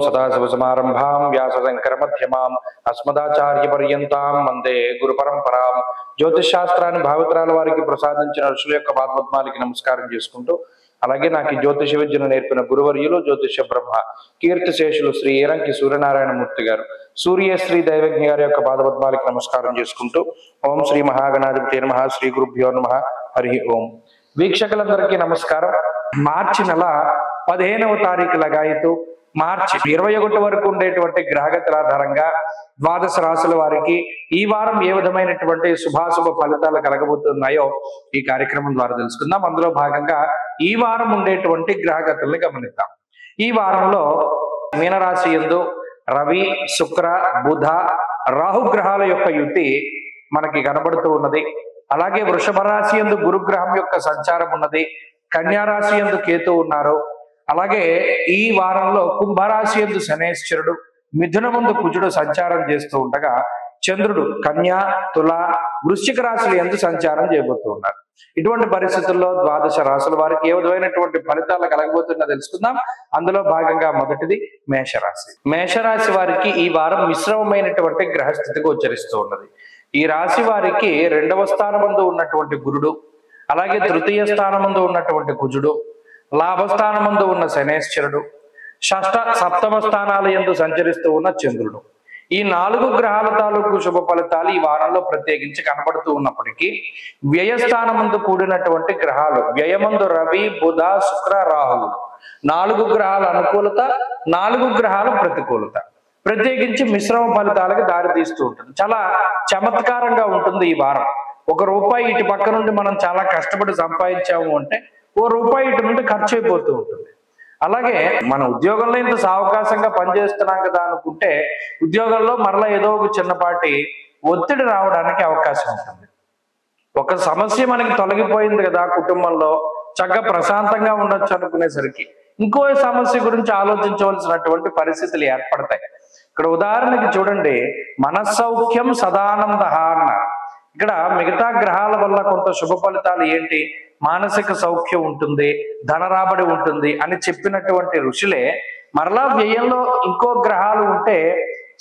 सदाशिवसमारंभां व्यासशंकरमध्यमाम् अस्मदाचार्यपर्यन्तां వందే గురు పరంపరాం. జ్యోతిష్ శాస్త్రాన్ని భావితరాల వారికి ప్రసాదించిన ఋషుల యొక్క పాదపద్మాలకి నమస్కారం చేసుకుంటూ, అలాగే నాకు జ్యోతిష విద్యను నేర్పిన గురువర్యులు జ్యోతిష బ్రహ్మ కీర్తిశేషులు శ్రీ ఏరంకి సూర్యనారాయణమూర్తి గారు, సూర్యశ్రీ దైవజ్ఞ గారి యొక్క పాదపద్మాలకి నమస్కారం చేసుకుంటూ, ఓం శ్రీ మహాగణాధిపతి నమః, శ్రీ గురుభ్యో నమః, హరి ఓం. వీక్షకులందరికీ నమస్కారం. మార్చి నెల 15వ తారీఖు లగాయతు మార్చి 21 వరకు ఉండేటువంటి గ్రహగతుల ఆధారంగా ద్వాదశ రాశుల వారికి ఈ వారం ఏ విధమైనటువంటి శుభాశుభ ఫలితాలు కలగబోతున్నాయో ఈ కార్యక్రమం ద్వారా తెలుసుకుందాం. అందులో భాగంగా ఈ వారం ఉండేటువంటి గ్రహగతుల్ని గమనిద్దాం. ఈ వారంలో మీనరాశి యందు రవి, శుక్ర, బుధ, రాహుగ్రహాల యొక్క యుతి మనకి కనబడుతూ ఉన్నది. అలాగే వృషభ రాశి యందు గురుగ్రహం యొక్క సంచారం ఉన్నది. కన్యా రాశి యందు కేతు ఉన్నారు. అలాగే ఈ వారంలో కుంభరాశి యందు శనేశ్వరుడు, మిథునమందు కుజుడు సంచారం చేస్తూ ఉండగా చంద్రుడు కన్యా, తుల, వృశ్చిక రాశులు యందు సంచారం చేయబోతూ ఉన్నారు. ఇటువంటి పరిస్థితుల్లో ద్వాదశ రాశుల వారికి ఏ విధమైనటువంటి ఫలితాలు కలగబోతున్నా తెలుసుకుందాం. అందులో భాగంగా మొదటిది మేషరాశి. మేషరాశి వారికి ఈ వారం మిశ్రమమైనటువంటి గ్రహస్థితికి గోచరిస్తూ ఉన్నది. ఈ రాశి వారికి 2వ స్థానమందు ఉన్నటువంటి గురుడు, అలాగే తృతీయ స్థానమందు ఉన్నటువంటి కుజుడు, లాభస్థానమందు ఉన్న శనేశ్వరుడు, షష్ఠ సప్తమ స్థానాల యందు సంచరిస్తూ ఉన్న చంద్రుడు, ఈ 4 గ్రహాల తాలూకు శుభ ఫలితాలు ఈ వారంలో ప్రత్యేకించి కనబడుతూ ఉన్నప్పటికీ వ్యయస్థానమందు కూడినటువంటి గ్రహాలు, వ్యయమందు రవి, బుధ, శుక్ర, రాహువు, 4 గ్రహాల అనుకూలత, 4 గ్రహాల ప్రతికూలత ప్రత్యేకించి మిశ్రమ ఫలితాలకు దారితీస్తూ ఉంటుంది. చాలా చమత్కారంగా ఉంటుంది ఈ వారం. ₹1 ఇటు పక్క నుండి మనం చాలా కష్టపడి సంపాదించాము అంటే ₹1 ఇటు నుండి ఖర్చు అయిపోతూ ఉంటుంది. అలాగే మన ఉద్యోగంలో ఇంత సావకాశంగా పనిచేస్తున్నాం కదా అనుకుంటే ఉద్యోగంలో మరలా ఏదో ఒక చిన్నపాటి ఒత్తిడి రావడానికి అవకాశం ఉంటుంది. ఒక సమస్య మనకి తొలగిపోయింది కదా, కుటుంబంలో చక్కగా ప్రశాంతంగా ఉండొచ్చు అనుకునేసరికి ఇంకో సమస్య గురించి ఆలోచించవలసినటువంటి పరిస్థితులు ఏర్పడతాయి. ఇక్కడ ఉదాహరణకి చూడండి, మనస్సౌఖ్యం సదానంద అన్నారు. ఇక్కడ మిగతా గ్రహాల వల్ల కొంత శుభ ఫలితాలు ఏంటి, మానసిక సౌఖ్యం ఉంటుంది, ధన రాబడి ఉంటుంది అని చెప్పినటువంటి ఋషులే మరలా వ్యయంలో ఇంకో గ్రహాలు ఉంటే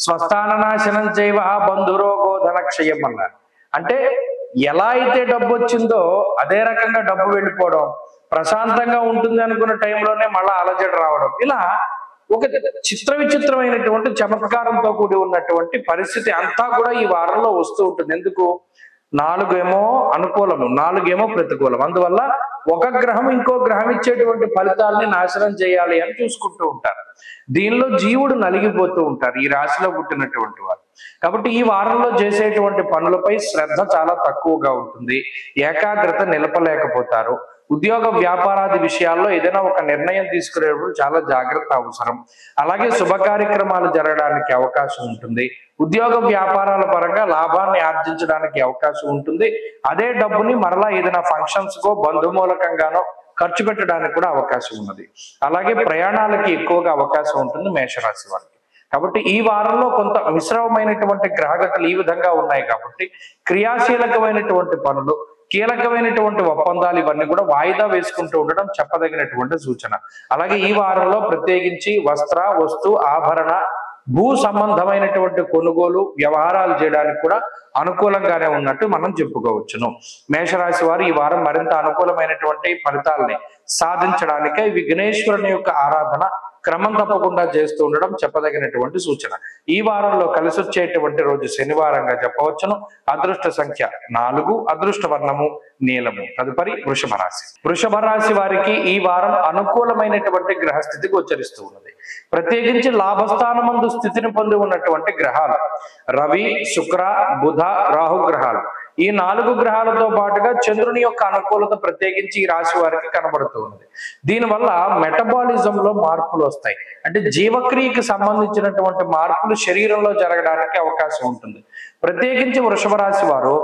స్వస్థాన నాశనం చేయవ బంధురోగో ధనక్షయం అన్నారు. అంటే ఎలా అయితే డబ్బు వచ్చిందో అదే రకంగా డబ్బు వెళ్ళిపోవడం, ప్రశాంతంగా ఉంటుంది అనుకున్న టైంలోనే మళ్ళా అలజడి రావడం, ఇలా ఒక చిత్ర విచిత్రమైనటువంటి చమత్కారంతో కూడి ఉన్నటువంటి పరిస్థితి అంతా కూడా ఈ వారంలో వస్తూ ఉంటుంది. ఎందుకు? 4 ఏమో అనుకూలము, 4 ఏమో ప్రతికూలం. అందువల్ల ఒక గ్రహం ఇంకో గ్రహం ఇచ్చేటువంటి ఫలితాలని నాశనం చేయాలి అని చూసుకుంటూ ఉంటారు. దీనిలో జీవుడు నలిగిపోతూ ఉంటారు ఈ రాశిలో పుట్టినటువంటి వారు. కాబట్టి ఈ వారంలో చేసేటువంటి పనులపై శ్రద్ధ చాలా తక్కువగా ఉంటుంది, ఏకాగ్రత నిలపలేకపోతారు. ఉద్యోగ వ్యాపారాది విషయాల్లో ఏదైనా ఒక నిర్ణయం తీసుకునేటప్పుడు చాలా జాగ్రత్త అవసరం. అలాగే శుభ కార్యక్రమాలు జరగడానికి అవకాశం ఉంటుంది. ఉద్యోగ వ్యాపారాల పరంగా లాభాన్ని ఆర్జించడానికి అవకాశం ఉంటుంది. అదే డబ్బుని మరలా ఏదైనా ఫంక్షన్స్ కో బంధుమూలకంగానో ఖర్చు పెట్టడానికి కూడా అవకాశం ఉన్నది. అలాగే ప్రయాణాలకి ఎక్కువగా అవకాశం ఉంటుంది మేషరాశి వారికి. కాబట్టి ఈ వారంలో కొంత మిశ్రమమైనటువంటి గ్రహగతులు ఈ విధంగా ఉన్నాయి. కాబట్టి క్రియాశీలకమైనటువంటి పనులు, కీలకమైనటువంటి ఒప్పందాలు ఇవన్నీ కూడా వాయిదా వేసుకుంటూ ఉండడం చెప్పదగినటువంటి సూచన. అలాగే ఈ వారంలో ప్రత్యేకించి వస్త్ర, వస్తు, ఆభరణ, భూ సంబంధమైనటువంటి కొనుగోలు వ్యవహారాలు చేయడానికి కూడా అనుకూలంగానే ఉన్నట్టు మనం చెప్పుకోవచ్చును. మేషరాశి వారు ఈ వారం మరింత అనుకూలమైనటువంటి ఫలితాలని సాధించడానికే విఘ్నేశ్వరుని యొక్క ఆరాధన క్రమం తప్పకుండా చేస్తూ ఉండడం చెప్పదగినటువంటి సూచన. ఈ వారంలో కలిసి వచ్చేటువంటి రోజు శనివారంగా చెప్పవచ్చును. అదృష్ట సంఖ్య 4, అదృష్ట వర్ణము నీలము. తదుపరి వృషభ రాశి. వృషభ రాశి వారికి ఈ వారం అనుకూలమైనటువంటి గ్రహస్థితి గోచరిస్తూ ఉన్నది. ప్రత్యేకించి లాభస్థానమందు స్థితిని పొంది ఉన్నటువంటి గ్రహాలు రవి, శుక్ర, బుధ, రాహు గ్రహాలు, ఈ 4 గ్రహాలతో పాటుగా చంద్రుని యొక్క అనుకూలత ప్రత్యేకించి ఈ రాశి వారికి కనబడుతూ ఉన్నది. దీనివల్ల మెటబాలిజంలో మార్పులు వస్తాయి. అంటే జీవక్రియకి సంబంధించినటువంటి మార్పులు శరీరంలో జరగడానికి అవకాశం ఉంటుంది. ప్రత్యేకించి వృషభ రాశి వారు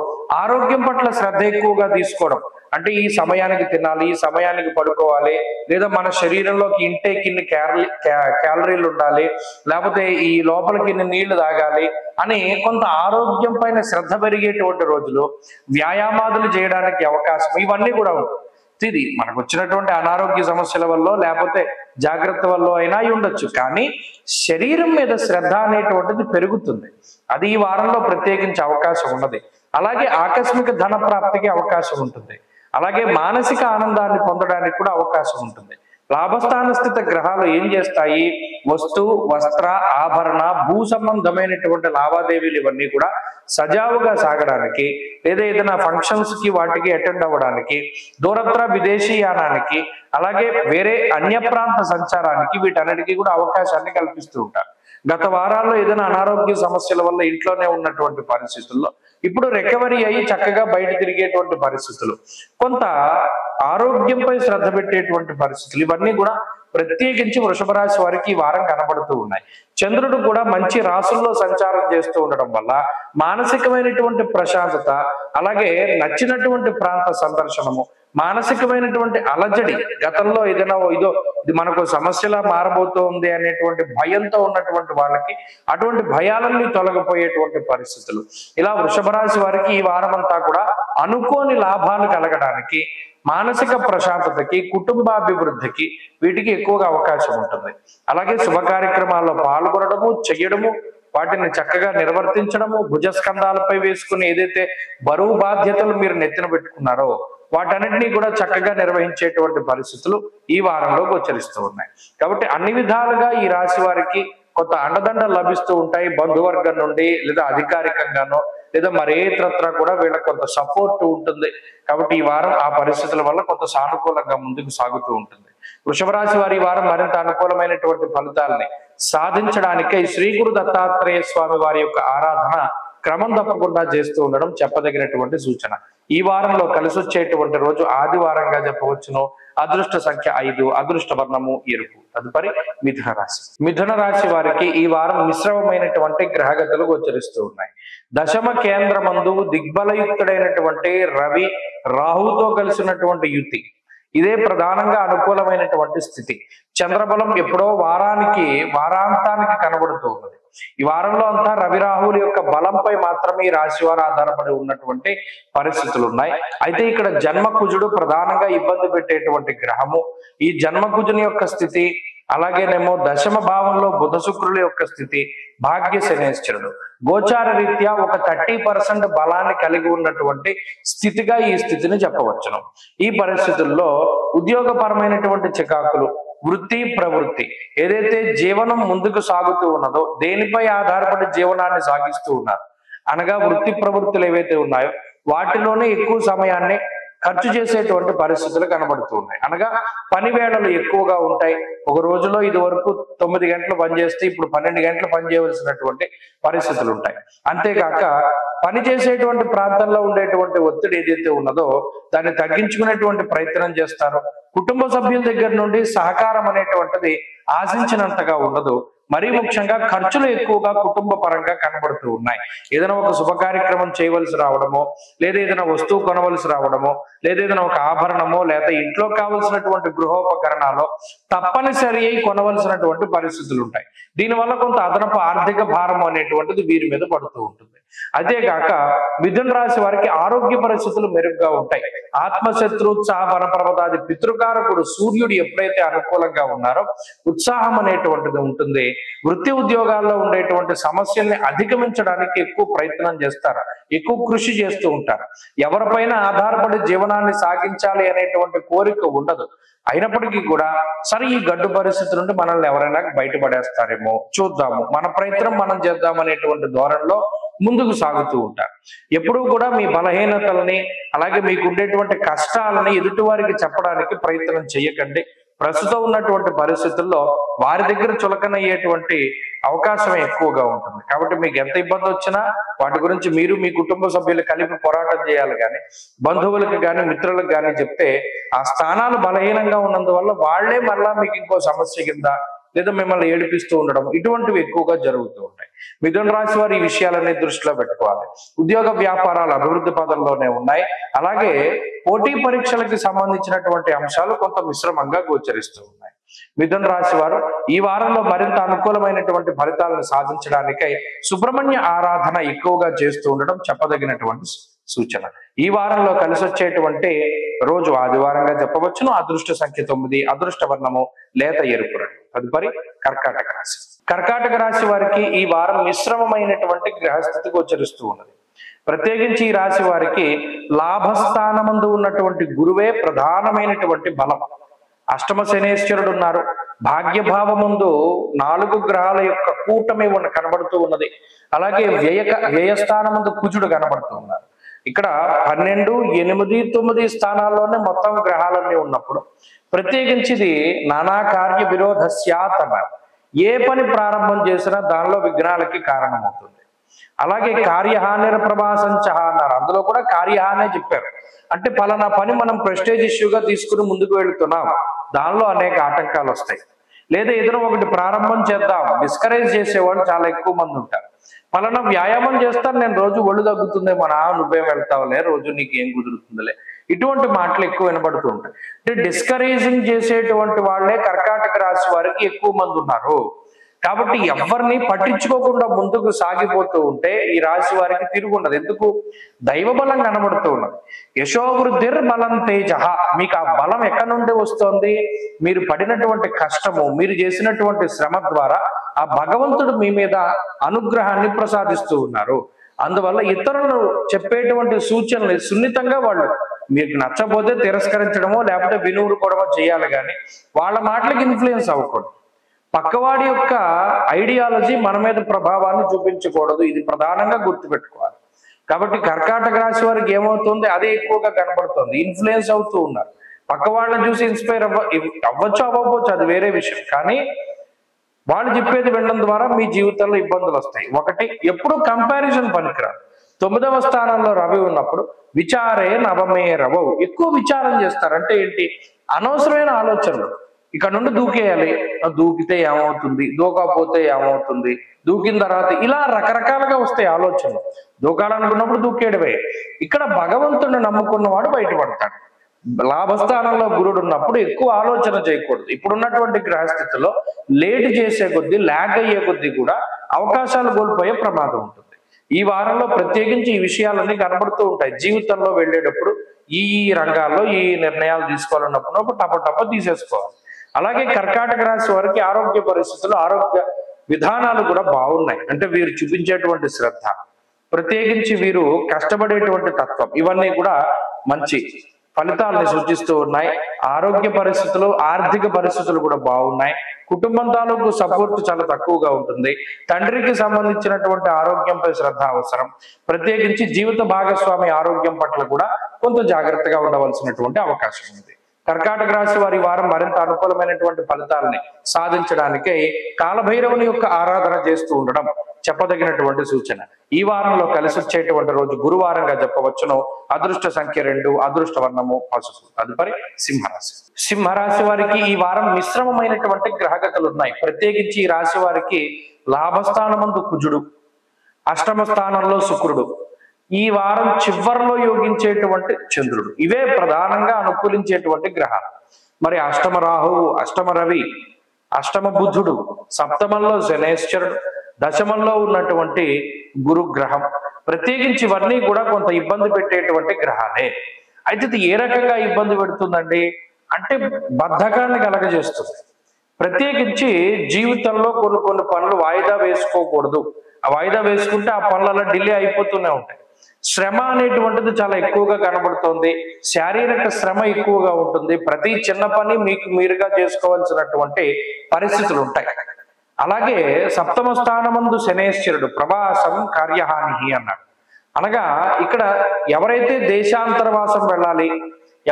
ఆరోగ్యం పట్ల శ్రద్ధ ఎక్కువగా తీసుకోవడం, అంటే ఈ సమయానికి తినాలి, ఈ సమయానికి పడుకోవాలి, లేదా మన శరీరంలోకి ఇంటేక్ ఇన్ని క్యాలరీలు ఉండాలి, లేకపోతే ఈ లోపలికి ఇన్ని నీళ్లు తాగాలి అని కొంత ఆరోగ్యం పైన శ్రద్ధ పెరిగేటువంటి రోజులు, వ్యాయామాదులు చేయడానికి అవకాశం ఇవన్నీ కూడా ఉంటుంది. ఇది మనకు వచ్చినటువంటి అనారోగ్య సమస్యల వల్ల లేకపోతే జాగ్రత్త వల్ల అయినా అయి ఉండొచ్చు. కానీ శరీరం మీద శ్రద్ధ అనేటువంటిది పెరుగుతుంది. అది ఈ వారంలో ప్రత్యేకించి అవకాశం ఉన్నది. అలాగే ఆకస్మిక ధన ప్రాప్తికి అవకాశం ఉంటుంది. అలాగే మానసిక ఆనందాన్ని పొందడానికి కూడా అవకాశం ఉంటుంది. లాభస్థాన స్థిత గ్రహాలు ఏం చేస్తాయి? వస్తు, వస్త్ర, ఆభరణ, భూ సంబంధమైనటువంటి లావాదేవీలు ఇవన్నీ కూడా సజావుగా సాగడానికి, లేదా ఏదైనా ఫంక్షన్స్ కి వాటికి అటెండ్ అవ్వడానికి, దూరత్ర విదేశీయానానికి, అలాగే వేరే అన్య ప్రాంత సంచారానికి, వీటన్నిటికీ కూడా అవకాశాన్ని కల్పిస్తూ ఉంటారు. గత వారాల్లో ఏదైనా అనారోగ్య సమస్యల వల్ల ఇంట్లోనే ఉన్నటువంటి పరిస్థితుల్లో ఇప్పుడు రికవరీ అయ్యి చక్కగా బయట తిరిగేటువంటి పరిస్థితులు, కొంత ఆరోగ్యంపై శ్రద్ధ పెట్టేటువంటి పరిస్థితులు, ఇవన్నీ కూడా ప్రత్యేకించి వృషభ రాశి వారికి ఈ వారం కనబడుతూ ఉన్నాయి. చంద్రుడు కూడా మంచి రాశుల్లో సంచారం చేస్తూ ఉండడం వల్ల మానసికమైనటువంటి ప్రశాంతత, అలాగే నచ్చినటువంటి ప్రాంత సందర్శనము, మానసికమైనటువంటి అలజడి, గతంలో ఏదైనా ఇది మనకు సమస్యలా మారబోతోంది అనేటువంటి భయంతో ఉన్నటువంటి వాళ్ళకి అటువంటి భయాలన్నీ తొలగిపోయేటువంటి పరిస్థితులు. ఇలా వృషభ రాశి వారికి ఈ వారం అంతా కూడా అనుకోని లాభాలు కలగడానికి, మానసిక ప్రశాంతతకి, కుటుంబాభివృద్ధికి, వీటికి ఎక్కువగా అవకాశం ఉంటుంది. అలాగే శుభ కార్యక్రమాల్లో పాల్గొనడము, చెయ్యడము, వాటిని చక్కగా నిర్వర్తించడము, భుజస్కంధాలపై వేసుకుని ఏదైతే బరువు బాధ్యతలు మీరు నెత్తిన పెట్టుకున్నారో వాటన్నిటినీ కూడా చక్కగా నిర్వహించేటువంటి పరిస్థితులు ఈ వారంలో గోచరిస్తూ ఉన్నాయి. కాబట్టి అన్ని విధాలుగా ఈ రాశి వారికి కొంత అండదండలు లభిస్తూ ఉంటాయి. బంధువర్గం నుండి, లేదా అధికారికంగానో, లేదా మరేతరత్ర కూడా వీళ్ళకి కొంత సపోర్ట్ ఉంటుంది. కాబట్టి ఈ వారం ఆ పరిస్థితుల వల్ల కొంత సానుకూలంగా ముందుకు సాగుతూ ఉంటుంది. వృషభ రాశి వారి ఈ వారం మరింత అనుకూలమైనటువంటి ఫలితాలని సాధించడానికై శ్రీ గురు దత్తాత్రేయ స్వామి వారి యొక్క ఆరాధన క్రమం తప్పకుండా చేస్తూ ఉండడం చెప్పదగినటువంటి సూచన. ఈ వారంలో కలిసి వచ్చేటువంటి రోజు ఆదివారంగా చెప్పవచ్చును. అదృష్ట సంఖ్య 5, అదృష్ట వర్ణము ఎరుపు. తదుపరి మిథున రాశి. మిథున రాశి వారికి ఈ వారం మిశ్రమమైనటువంటి గ్రహగతులు గోచరిస్తూ ఉన్నాయి. దశమ కేంద్రమందు దిగ్బలయుక్తుడైనటువంటి రవి రాహుతో కలిసినటువంటి యుతి, ఇదే ప్రధానంగా అనుకూలమైనటువంటి స్థితి. చంద్రబలం ఎప్పుడో వారాంతానికి కనబడుతూ ఉన్నది. ఈ వారంలో అంతా రవి రాహువుల యొక్క బలంపై మాత్రమే ఈ రాశి వారు ఆధారపడి ఉన్నటువంటి పరిస్థితులు ఉన్నాయి. అయితే ఇక్కడ జన్మకుజుడు ప్రధానంగా ఇబ్బంది పెట్టేటువంటి గ్రహము. ఈ జన్మకుజుని యొక్క స్థితి, అలాగేనేమో దశమ భావంలో బుధ శుక్రుల యొక్క స్థితి, భాగ్య శనేశ్వరుడు గోచార రీత్యా ఒక 30% బలాన్ని కలిగి ఉన్నటువంటి స్థితిగా ఈ స్థితిని చెప్పవచ్చును. ఈ పరిస్థితుల్లో ఉద్యోగపరమైనటువంటి చికాకులు, వృత్తి ప్రవృత్తి, ఏదైతే జీవనం ముందుకు సాగుతూ ఉన్నదో, దేనిపై ఆధారపడి జీవనాన్ని సాగిస్తూ ఉన్నారు అనగా వృత్తి ప్రవృత్తులు ఏవైతే ఉన్నాయో వాటిలోనే ఎక్కువ సమయాన్ని ఖర్చు చేసేటువంటి పరిస్థితులు కనబడుతూ ఉన్నాయి. అనగా పని వేళలు ఎక్కువగా ఉంటాయి. ఒక రోజులో ఇది వరకు 9 గంటలు పనిచేస్తే ఇప్పుడు 12 గంటలు పనిచేయవలసినటువంటి పరిస్థితులు ఉంటాయి. అంతేకాక పని చేసేటువంటి ప్రాంతంలో ఉండేటువంటి ఒత్తిడి ఏదైతే ఉన్నదో దాన్ని తగ్గించుకునేటువంటి ప్రయత్నం చేస్తారు. కుటుంబ సభ్యుల దగ్గర నుండి సహకారం అనేటువంటిది ఆశించినంతగా ఉండదు. మరీ ముఖ్యంగా ఖర్చులు ఎక్కువగా కుటుంబ పరంగా కనబడుతూ ఉన్నాయి. ఏదైనా ఒక శుభ కార్యక్రమం చేయవలసి రావడమో, లేదా ఏదైనా వస్తువు కొనవలసి రావడమో, లేదా ఏదైనా ఒక ఆభరణమో, లేదా ఇంట్లో కావలసినటువంటి గృహోపకరణాలు తప్పనిసరి అయి కొనవలసినటువంటి పరిస్థితులు ఉంటాయి. దీనివల్ల కొంత అదనపు ఆర్థిక భారం అనేటువంటిది వీరి మీద పడుతూ ఉంటుంది. అదేగాక మిథున రాశి వారికి ఆరోగ్య పరిస్థితులు మెరుగ్గా ఉంటాయి. ఆత్మశత్రుత్సాహ వనపర్వతాది పితృకారకుడు సూర్యుడు ఎప్పుడైతే అనుకూలంగా ఉన్నారో ఉత్సాహం అనేటువంటిది ఉంటుంది. వృత్తి ఉద్యోగాల్లో ఉండేటువంటి సమస్యల్ని అధిగమించడానికి ఎక్కువ ప్రయత్నం చేస్తారు, ఎక్కువ కృషి చేస్తూ ఉంటారు. ఎవరిపైన ఆధారపడి జీవనాన్ని సాగించాలి అనేటువంటి కోరిక ఉండదు. అయినప్పటికీ కూడా సరే ఈ గడ్డు పరిస్థితి నుండి మనల్ని ఎవరైనా బయటపడేస్తారేమో చూద్దాము, మన ప్రయత్నం మనం చేద్దాం అనేటువంటి ధోరణిలో ముందుకు సాగుతూ ఉంటారు. ఎప్పుడూ కూడా మీ బలహీనతల్ని, అలాగే మీకు ఉండేటువంటి కష్టాలని ఎదుటి వారికి చెప్పడానికి ప్రయత్నం చేయకండి. ప్రస్తుతం ఉన్నటువంటి పరిస్థితుల్లో వారి దగ్గర చులకనయ్యేటువంటి అవకాశం ఎక్కువగా ఉంటుంది. కాబట్టి మీకు ఎంత ఇబ్బంది వచ్చినా వాటి గురించి మీరు మీ కుటుంబ సభ్యులు కలిపి పోరాటం చేయాలి. కానీ బంధువులకు కానీ మిత్రులకు కానీ చెప్తే ఆ స్థానాలు బలహీనంగా ఉన్నందువల్ల వాళ్లే మళ్ళా మీకు ఇంకో సమస్య కింద లేదా మిమ్మల్ని ఏడిపిస్తూ ఉండడం, ఇటువంటివి ఎక్కువగా జరుగుతూ ఉంటాయి. మిథున రాశి వారు ఈ విషయాలన్నీ దృష్టిలో పెట్టుకోవాలి. ఉద్యోగ వ్యాపారాలు అభివృద్ధి పదంలోనే ఉన్నాయి. అలాగే పోటీ పరీక్షలకు సంబంధించినటువంటి అంశాలు కొంత మిశ్రమంగా గోచరిస్తూ ఉన్నాయి. మిథున రాశి వారు ఈ వారంలో మరింత అనుకూలమైనటువంటి ఫలితాలను సాధించడానికై సుబ్రహ్మణ్య ఆరాధన ఎక్కువగా చేస్తూ ఉండడం చెప్పదగినటువంటి సూచన. ఈ వారంలో కలిసి వచ్చేటువంటి రోజు ఆదివారంగా చెప్పవచ్చును. అదృష్ట సంఖ్య 9, అదృష్ట వర్ణము లేత ఎరుపు రంగు. తదుపరి కర్కాటక రాశి. కర్కాటక రాశి వారికి ఈ వారం మిశ్రమమైనటువంటి గ్రహస్థితి గోచరిస్తూ ఉన్నది. ప్రత్యేకించి ఈ రాశి వారికి లాభస్థానమందు ఉన్నటువంటి గురువే ప్రధానమైనటువంటి బలం. అష్టమ శనేశ్వరుడు ఉన్నారు. భాగ్యభావముందు 4 గ్రహాల యొక్క కూటమి కనబడుతూ ఉన్నది. అలాగే వ్యయస్థానముందు కుజుడు కనబడుతూ ఉన్నారు. ఇక్కడ 12, 8, 9 స్థానాల్లోనే మొత్తం గ్రహాలన్నీ ఉన్నప్పుడు ప్రత్యేకించి ఇది నానా కార్య విరోధస్యాత్ అన్నారు. ఏ పని ప్రారంభం చేసినా దానిలో విఘ్నాలకి కారణమవుతుంది. అలాగే కార్యహానిర ప్రభాసంచ అన్నారు. అందులో కూడా కార్యహానే చెప్పారు. అంటే పలానా పని మనం ప్రెస్టేజ్ ఇష్యూగా తీసుకుని ముందుకు వెళుతున్నాం, దానిలో అనేక ఆటంకాలు వస్తాయి. లేదా ఏదైనా ఒకటి ప్రారంభం చేద్దాం, డిస్కరేజ్ చేసేవాళ్ళు చాలా ఎక్కువ మంది ఉంటారు. పలానా వ్యాయామం చేస్తాను, నేను రోజు ఒళ్ళు తగ్గుతుంది, నువ్వేం వెళ్తావులే, రోజు నీకు ఏం కుదురుతుందిలే, ఇటువంటి మాటలు ఎక్కువ వినబడుతూ ఉంటాయి. అంటే డిస్కరేజింగ్ చేసేటువంటి వాళ్ళే కర్కాటక రాశి వారికి ఎక్కువ మంది ఉన్నారు. కాబట్టి ఎవరిని పట్టించుకోకుండా ముందుకు సాగిపోతూ ఉంటే ఈ రాశి వారికి తిరుగుండదు. ఎందుకు? దైవ బలం కనబడుతూ ఉన్నది. యశోవృద్ధిర్ బలం తేజ. మీకు ఆ బలం ఎక్కడి నుండి వస్తోంది? మీరు పడినటువంటి కష్టము, మీరు చేసినటువంటి శ్రమ ద్వారా ఆ భగవంతుడు మీ మీద అనుగ్రహాన్ని ప్రసాదిస్తూ ఉన్నారు. అందువల్ల ఇతరులు చెప్పేటువంటి సూచనలు సున్నితంగా వాళ్ళు మీకు నచ్చపోతే తిరస్కరించడమో లేకపోతే వినూరుకోవడమో చేయాలి, కానీ వాళ్ళ మాటలకు ఇన్ఫ్లుయెన్స్ అవ్వకూడదు. పక్కవాడి యొక్క ఐడియాలజీ మన మీద ప్రభావాన్ని చూపించకూడదు. ఇది ప్రధానంగా గుర్తుపెట్టుకోవాలి. కాబట్టి కర్కాటక రాశి వారికి ఏమవుతుంది? అదే ఎక్కువగా కనబడుతుంది. ఇన్ఫ్లుయెన్స్ అవుతూ ఉన్నారు. పక్క వాళ్ళని చూసి ఇన్స్పైర్ అవ్వచ్చు అవ్వకపోవచ్చు, అది వేరే విషయం. కానీ వాళ్ళు చెప్పేది వినడం ద్వారా మీ జీవితంలో ఇబ్బందులు వస్తాయి. ఒకటి, ఎప్పుడు కంపారిజన్ పనికిరాదు. 9వ స్థానంలో రవి ఉన్నప్పుడు విచారే నవమే రవవు. ఎక్కువ విచారం చేస్తారు. అంటే ఏంటి? అనవసరమైన ఆలోచనలు. ఇక్కడ నుండి దూకేయాలి, దూకితే ఏమవుతుంది, దూకపోతే ఏమవుతుంది, దూకిన తర్వాత ఇలా రకరకాలుగా వస్తాయి ఆలోచనలు. దూకాలనుకున్నప్పుడు దూకేయడమే. ఇక్కడ భగవంతుడిని నమ్ముకున్నవాడు బయటపడతాడు. లాభస్థానంలో గురుడు ఉన్నప్పుడు ఎక్కువ ఆలోచన చేయకూడదు. ఇప్పుడున్నటువంటి గ్రహస్థితిలో లేట్ చేసే కొద్దీ, ల్యాగ్ అయ్యే కొద్దీ కూడా అవకాశాలు కోల్పోయే ప్రమాదం ఉంటుంది. ఈ వారంలో ప్రత్యేకించి ఈ విషయాలన్నీ కనబడుతూ ఉంటాయి. జీవితంలో వెళ్ళేటప్పుడు ఈ రంగాల్లో ఈ నిర్ణయాలు తీసుకోవాలన్నప్పుడు టప తీసేసుకోవాలి. అలాగే కర్కాటక రాశి వారికి ఆరోగ్య పరిస్థితులు, ఆరోగ్య విధానాలు కూడా బాగున్నాయి. అంటే వీరు చూపించేటువంటి శ్రద్ధ, ప్రత్యేకించి వీరు కష్టపడేటువంటి తత్వం, ఇవన్నీ కూడా మంచి ఫలితాలని సూచిస్తూ ఉన్నాయి. ఆరోగ్య పరిస్థితులు, ఆర్థిక పరిస్థితులు కూడా బాగున్నాయి. కుటుంబం తాలూకు సపోర్ట్ చాలా తక్కువగా ఉంటుంది. తండ్రికి సంబంధించినటువంటి ఆరోగ్యంపై శ్రద్ధ అవసరం. ప్రత్యేకించి జీవిత భాగస్వామి ఆరోగ్యం పట్ల కూడా కొంత జాగ్రత్తగా ఉండవలసినటువంటి అవకాశం ఉంది. కర్కాటక రాశి వారి వారం మరింత అనుకూలమైనటువంటి ఫలితాలని సాధించడానికి కాలభైరవుని యొక్క ఆరాధన చేస్తూ ఉండడం చెప్పదగినటువంటి సూచన. ఈ వారంలో కలిసి వచ్చేటువంటి రోజు గురువారంగా చెప్పవచ్చును. అదృష్ట సంఖ్య 2, అదృష్ట వర్ణము పసుపు. తదుపరి సింహరాశి. సింహరాశి వారికి ఈ వారం మిశ్రమమైనటువంటి గ్రహగతులు ఉన్నాయి. ప్రత్యేకించి ఈ రాశి వారికి లాభస్థానమందు కుజుడు, అష్టమ స్థానంలో శుక్రుడు, ఈ వారం చివరిలో యోగించేటువంటి చంద్రుడు, ఇవే ప్రధానంగా అనుకూలించేటువంటి గ్రహాలు. మరి అష్టమ రాహువు, అష్టమ రవి, అష్టమ బుధుడు, సప్తమంలో శనేశ్వరుడు, దశమంలో ఉన్నటువంటి గురు గ్రహం, ప్రత్యేకించి ఇవన్నీ కూడా కొంత ఇబ్బంది పెట్టేటువంటి గ్రహాలే. అయితే ఇది ఏ రకంగా ఇబ్బంది పెడుతుందండి అంటే బద్ధకాన్ని కలగజేస్తుంది. ప్రత్యేకించి జీవితంలో కొన్ని పనులు వాయిదా వేసుకోకూడదు. ఆ వాయిదా వేసుకుంటే ఆ పనులలో డిలే అయిపోతూనే ఉంటాయి. శ్రమ అనేటువంటిది చాలా ఎక్కువగా కనబడుతుంది. శారీరక శ్రమ ఎక్కువగా ఉంటుంది. ప్రతి చిన్న పని మీకు మీరుగా చేసుకోవాల్సినటువంటి పరిస్థితులు ఉంటాయి. అలాగే సప్తమ స్థానమందు శనేశ్వరుడు ప్రభాసం కార్యహాని అన్నాడు. అనగా ఇక్కడ ఎవరైతే దేశాంతరవాసం వెళ్ళాలి,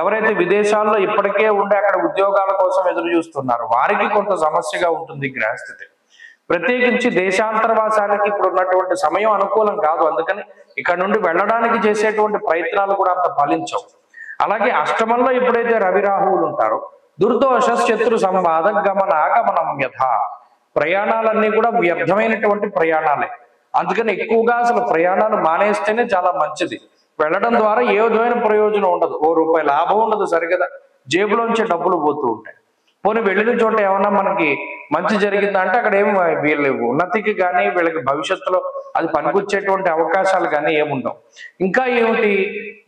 ఎవరైతే విదేశాల్లో ఇప్పటికే ఉండి అక్కడ ఉద్యోగాల కోసం ఎదురు చూస్తున్నారో వారికి కొంత సమస్యగా ఉంటుంది గ్రహస్థితి. ప్రత్యేకించి దేశాంతరవాసానికి ఇప్పుడు ఉన్నటువంటి సమయం అనుకూలం కాదు. అందుకని ఇక్కడ నుండి వెళ్ళడానికి చేసేటువంటి ప్రయత్నాలు కూడా అంత ఫలించవు. అలాగే అష్టమంలో ఎప్పుడైతే రవి రాహువులు ఉంటారో దుర్దోష శత్రు సంవాద గమనాగమనం యథ, ప్రయాణాలన్నీ కూడా వ్యర్థమైనటువంటి ప్రయాణాలే. అందుకని ఎక్కువగా అసలు ప్రయాణాలు మానేస్తేనే చాలా మంచిది. వెళ్ళడం ద్వారా ఏ విధమైన ప్రయోజనం ఉండదు, ₹1 లాభం ఉండదు, సరిగదా జేబులోంచి డబ్బులు పోతూ ఉంటాయి. పోనీ వెళ్ళిన చోట ఏమన్నా మనకి మంచి జరిగిందా అంటే అక్కడ ఏం వీళ్ళ ఉన్నతికి కానీ వీళ్ళకి భవిష్యత్తులో అది పనికొచ్చేటువంటి అవకాశాలు కానీ ఏముండవు. ఇంకా ఏమిటి,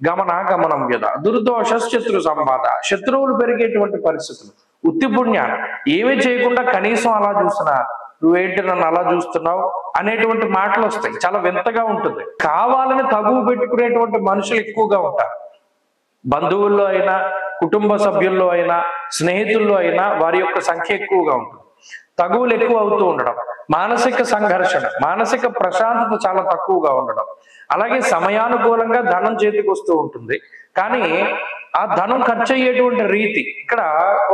గమనాగమనం వ్యధ దుర్దోష శత్రు సంవాద, శత్రువులు పెరిగేటువంటి పరిస్థితులు. ఉత్తి పుణ్యాలు ఏమీ చేయకుండా కనీసం అలా చూసినా నువ్వేంటి నన్ను అలా చూస్తున్నావు అనేటువంటి మాటలు వస్తాయి. చాలా వింతగా ఉంటుంది. కావాలని తగువ పెట్టుకునేటువంటి మనుషులు ఎక్కువగా ఉంటారు. బంధువుల్లో అయినా, కుటుంబ సభ్యుల్లో అయినా, స్నేహితుల్లో అయినా వారి యొక్క సంఖ్య ఎక్కువగా ఉంటుంది. తగువులు ఎక్కువ అవుతూ ఉండడం, మానసిక సంఘర్షణ, మానసిక ప్రశాంతత చాలా తక్కువగా ఉండడం, అలాగే సమయానుకూలంగా ధనం చేతికి వస్తూ ఉంటుంది. కానీ ఆ ధనం ఖర్చు అయ్యేటువంటి రీతి ఇక్కడ